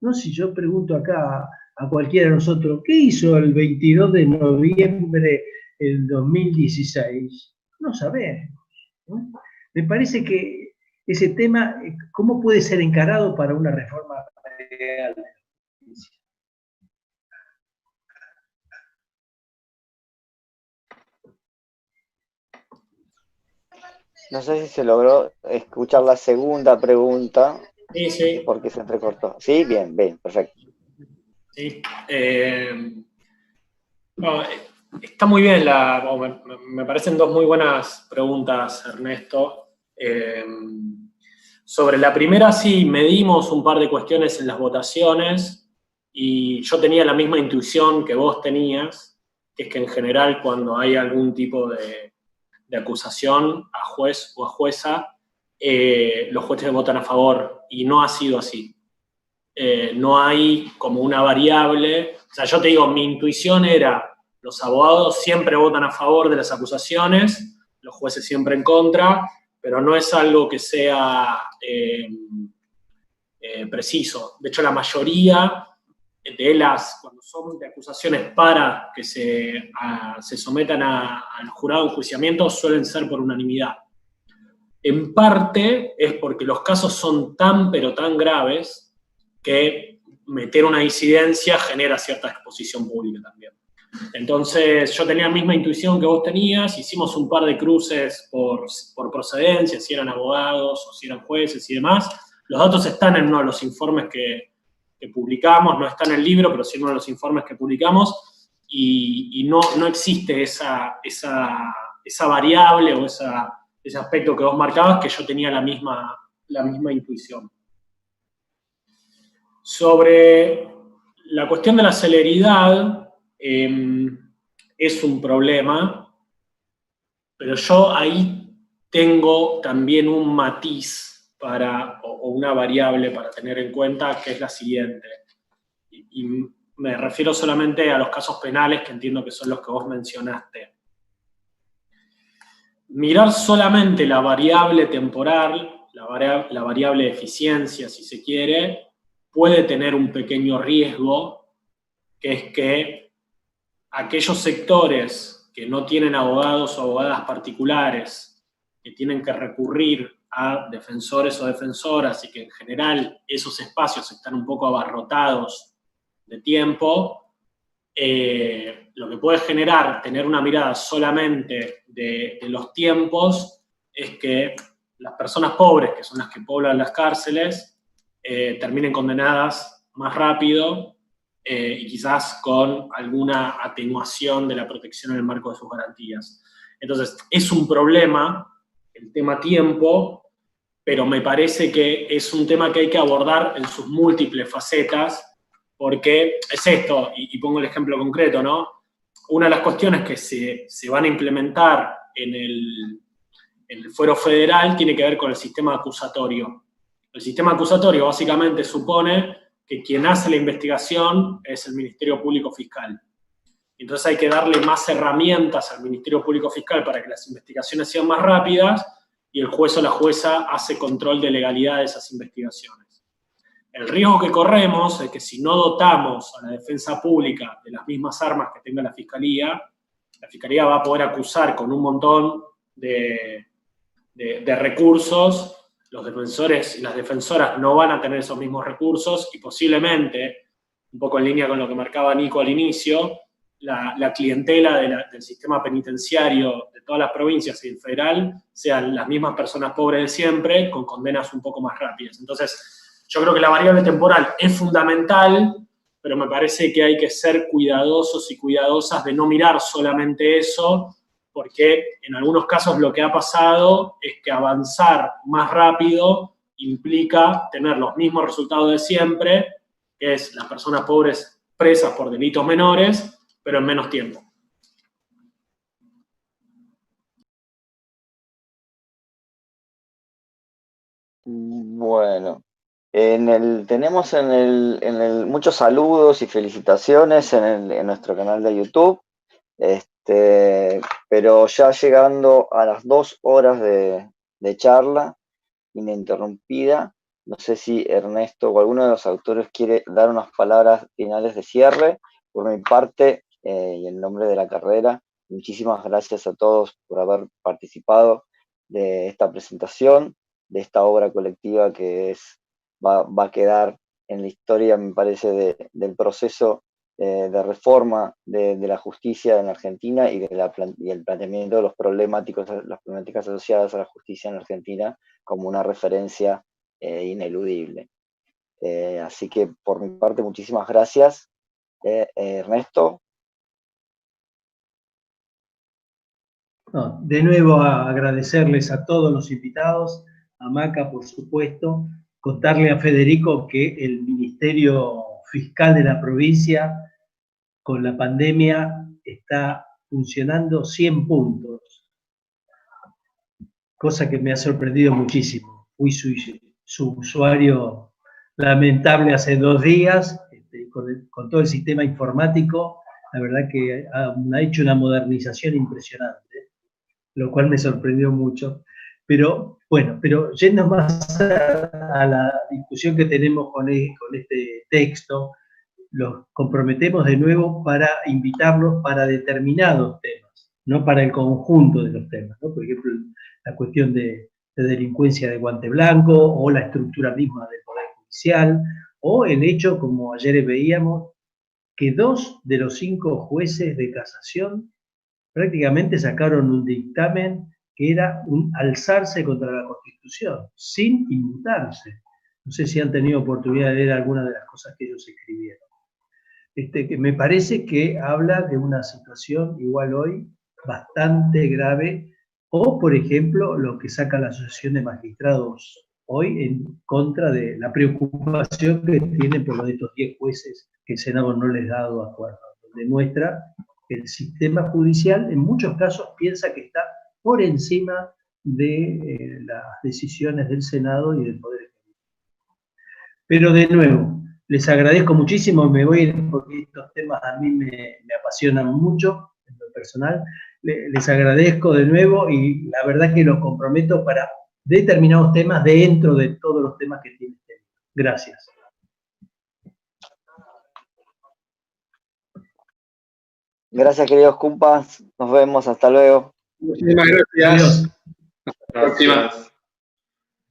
No sé si yo pregunto acá a cualquiera de nosotros, ¿qué hizo el 22 de noviembre del 2016? No sabemos, ¿no? Me parece que ese tema, ¿cómo puede ser encarado para una reforma real de la justicia? No sé si se logró escuchar la segunda pregunta. Sí. Porque se entrecortó. Sí, bien, perfecto. Sí. Está muy bien, me parecen dos muy buenas preguntas, Ernesto. Sobre la primera, sí, medimos un par de cuestiones en las votaciones y yo tenía la misma intuición que vos tenías, que es que en general cuando hay algún tipo de acusación a juez o a jueza, los jueces votan a favor, y no ha sido así. No hay como una variable, o sea, yo te digo, mi intuición era, los abogados siempre votan a favor de las acusaciones, los jueces siempre en contra, pero no es algo que sea preciso. De hecho, la mayoría de cuando son de acusaciones para que se sometan al jurado de enjuiciamiento, suelen ser por unanimidad. en parte es porque los casos son tan pero tan graves que meter una disidencia genera cierta exposición pública también. Entonces yo tenía la misma intuición que vos tenías, hicimos un par de cruces por procedencia, si eran abogados o si eran jueces y demás. Los datos están en uno de los informes que publicamos, no está en el libro, pero sí en uno de los informes que publicamos, y no existe esa variable o ese aspecto que vos marcabas, que yo tenía la misma intuición. Sobre la cuestión de la celeridad, es un problema, pero yo ahí tengo también un matiz o una variable para tener en cuenta, que es la siguiente. Y me refiero solamente a los casos penales, que entiendo que son los que vos mencionaste. Mirar solamente la variable temporal, la variable de eficiencia, si se quiere, puede tener un pequeño riesgo, que es que aquellos sectores que no tienen abogados o abogadas particulares, que tienen que recurrir a defensores o defensoras, y que en general esos espacios están un poco abarrotados de tiempo, lo que puede generar tener una mirada solamente de los tiempos es que las personas pobres, que son las que poblan las cárceles, terminen condenadas más rápido, y quizás con alguna atenuación de la protección en el marco de sus garantías. Entonces, es un problema el tema tiempo, pero me parece que es un tema que hay que abordar en sus múltiples facetas, porque es esto, y pongo el ejemplo concreto, ¿no? Una de las cuestiones que se van a implementar en el fuero federal tiene que ver con el sistema acusatorio. El sistema acusatorio básicamente supone que quien hace la investigación es el Ministerio Público Fiscal. Entonces hay que darle más herramientas al Ministerio Público Fiscal para que las investigaciones sean más rápidas, y el juez o la jueza hace control de legalidad de esas investigaciones. El riesgo que corremos es que si no dotamos a la defensa pública de las mismas armas que tenga la Fiscalía va a poder acusar con un montón de recursos. Los defensores y las defensoras no van a tener esos mismos recursos, y posiblemente, un poco en línea con lo que marcaba Nico al inicio, la clientela del sistema penitenciario de todas las provincias y el federal sean las mismas personas pobres de siempre, con condenas un poco más rápidas. Entonces, yo creo que la variable temporal es fundamental, pero me parece que hay que ser cuidadosos y cuidadosas de no mirar solamente eso, porque en algunos casos lo que ha pasado es que avanzar más rápido implica tener los mismos resultados de siempre, que es las personas pobres presas por delitos menores, pero en menos tiempo. Bueno, tenemos muchos saludos y felicitaciones en nuestro canal de YouTube, pero ya llegando a las 2 horas de charla ininterrumpida, no sé si Ernesto o alguno de los autores quiere dar unas palabras finales de cierre. Por mi parte, y en nombre de la carrera, muchísimas gracias a todos por haber participado de esta presentación, de esta obra colectiva que va a quedar en la historia, me parece, del proceso de reforma de la justicia en Argentina y el planteamiento de las problemáticas asociadas a la justicia en Argentina como una referencia ineludible. Así que por mi parte, muchísimas gracias. Ernesto. No, de nuevo agradecerles a todos los invitados, a Maca por supuesto, contarle a Federico que el Ministerio Fiscal de la provincia con la pandemia está funcionando 100 puntos, cosa que me ha sorprendido muchísimo. Fui su usuario lamentable hace 2 días, con todo el sistema informático, la verdad que ha hecho una modernización impresionante, lo cual me sorprendió mucho. Pero bueno, yendo más a la discusión que tenemos con este texto, los comprometemos de nuevo para invitarlos para determinados temas, no para el conjunto de los temas, ¿no? Por ejemplo, la cuestión de de delincuencia de guante blanco, o la estructura misma del Poder Judicial, o el hecho, como ayer veíamos, que 2 de los 5 jueces de casación prácticamente sacaron un dictamen que era un alzarse contra la Constitución, sin inmutarse. No sé si han tenido oportunidad de leer alguna de las cosas que ellos escribieron. Que me parece que habla de una situación igual hoy bastante grave, o por ejemplo lo que saca la Asociación de Magistrados hoy en contra de la preocupación que tienen por lo de estos 10 jueces que el Senado no les ha dado acuerdo, donde muestra que el sistema judicial en muchos casos piensa que está por encima de las decisiones del Senado y del Poder Ejecutivo. Pero de nuevo, les agradezco muchísimo, me voy a ir porque estos temas a mí me apasionan mucho en lo personal. Les agradezco de nuevo y la verdad que lo comprometo para determinados temas dentro de todos los temas que tiene este libro. Gracias. Gracias, queridos compas. Nos vemos. Hasta luego. Muchísimas gracias. Hasta la próxima.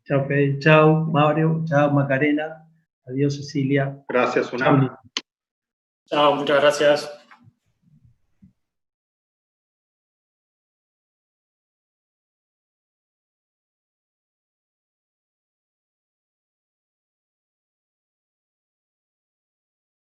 Chao, Fede. Chao, Mario. Chao, Macarena. Adiós, Cecilia. Gracias, Unam. Chao, muchas gracias.